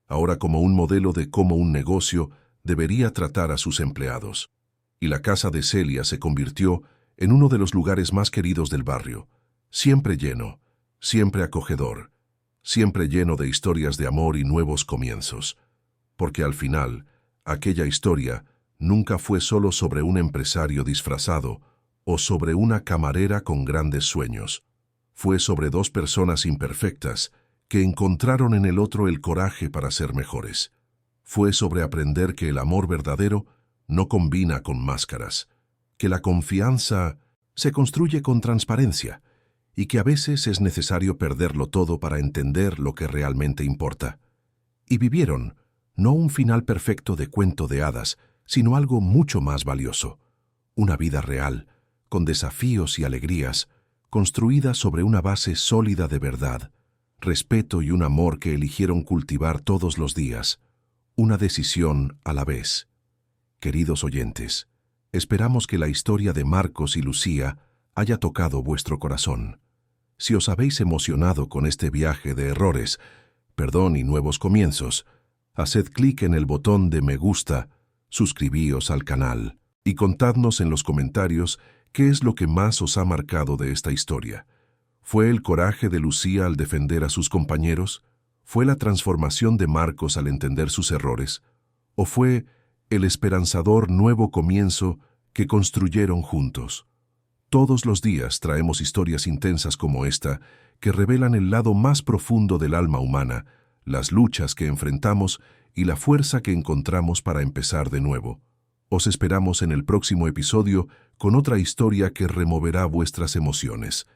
ahora como un modelo de cómo un negocio debería tratar a sus empleados. Y la casa de Celia se convirtió en uno de los lugares más queridos del barrio, siempre lleno, siempre acogedor, siempre lleno de historias de amor y nuevos comienzos. Porque al final, aquella historia nunca fue solo sobre un empresario disfrazado o sobre una camarera con grandes sueños. Fue sobre dos personas imperfectas que encontraron en el otro el coraje para ser mejores. Fue sobre aprender que el amor verdadero no combina con máscaras, que la confianza se construye con transparencia y que a veces es necesario perderlo todo para entender lo que realmente importa. Y vivieron no un final perfecto de cuento de hadas, sino algo mucho más valioso, una vida real, con desafíos y alegrías, construida sobre una base sólida de verdad, respeto y un amor que eligieron cultivar todos los días, una decisión a la vez. Queridos oyentes, esperamos que la historia de Marcos y Lucía haya tocado vuestro corazón. Si os habéis emocionado con este viaje de errores, perdón y nuevos comienzos, haced clic en el botón de me gusta, suscribíos al canal y contadnos en los comentarios qué es lo que más os ha marcado de esta historia. ¿Fue el coraje de Lucía al defender a sus compañeros? ¿Fue la transformación de Marcos al entender sus errores? ¿O fue el esperanzador nuevo comienzo que construyeron juntos? Todos los días traemos historias intensas como esta que revelan el lado más profundo del alma humana, las luchas que enfrentamos y la fuerza que encontramos para empezar de nuevo. Os esperamos en el próximo episodio con otra historia que removerá vuestras emociones.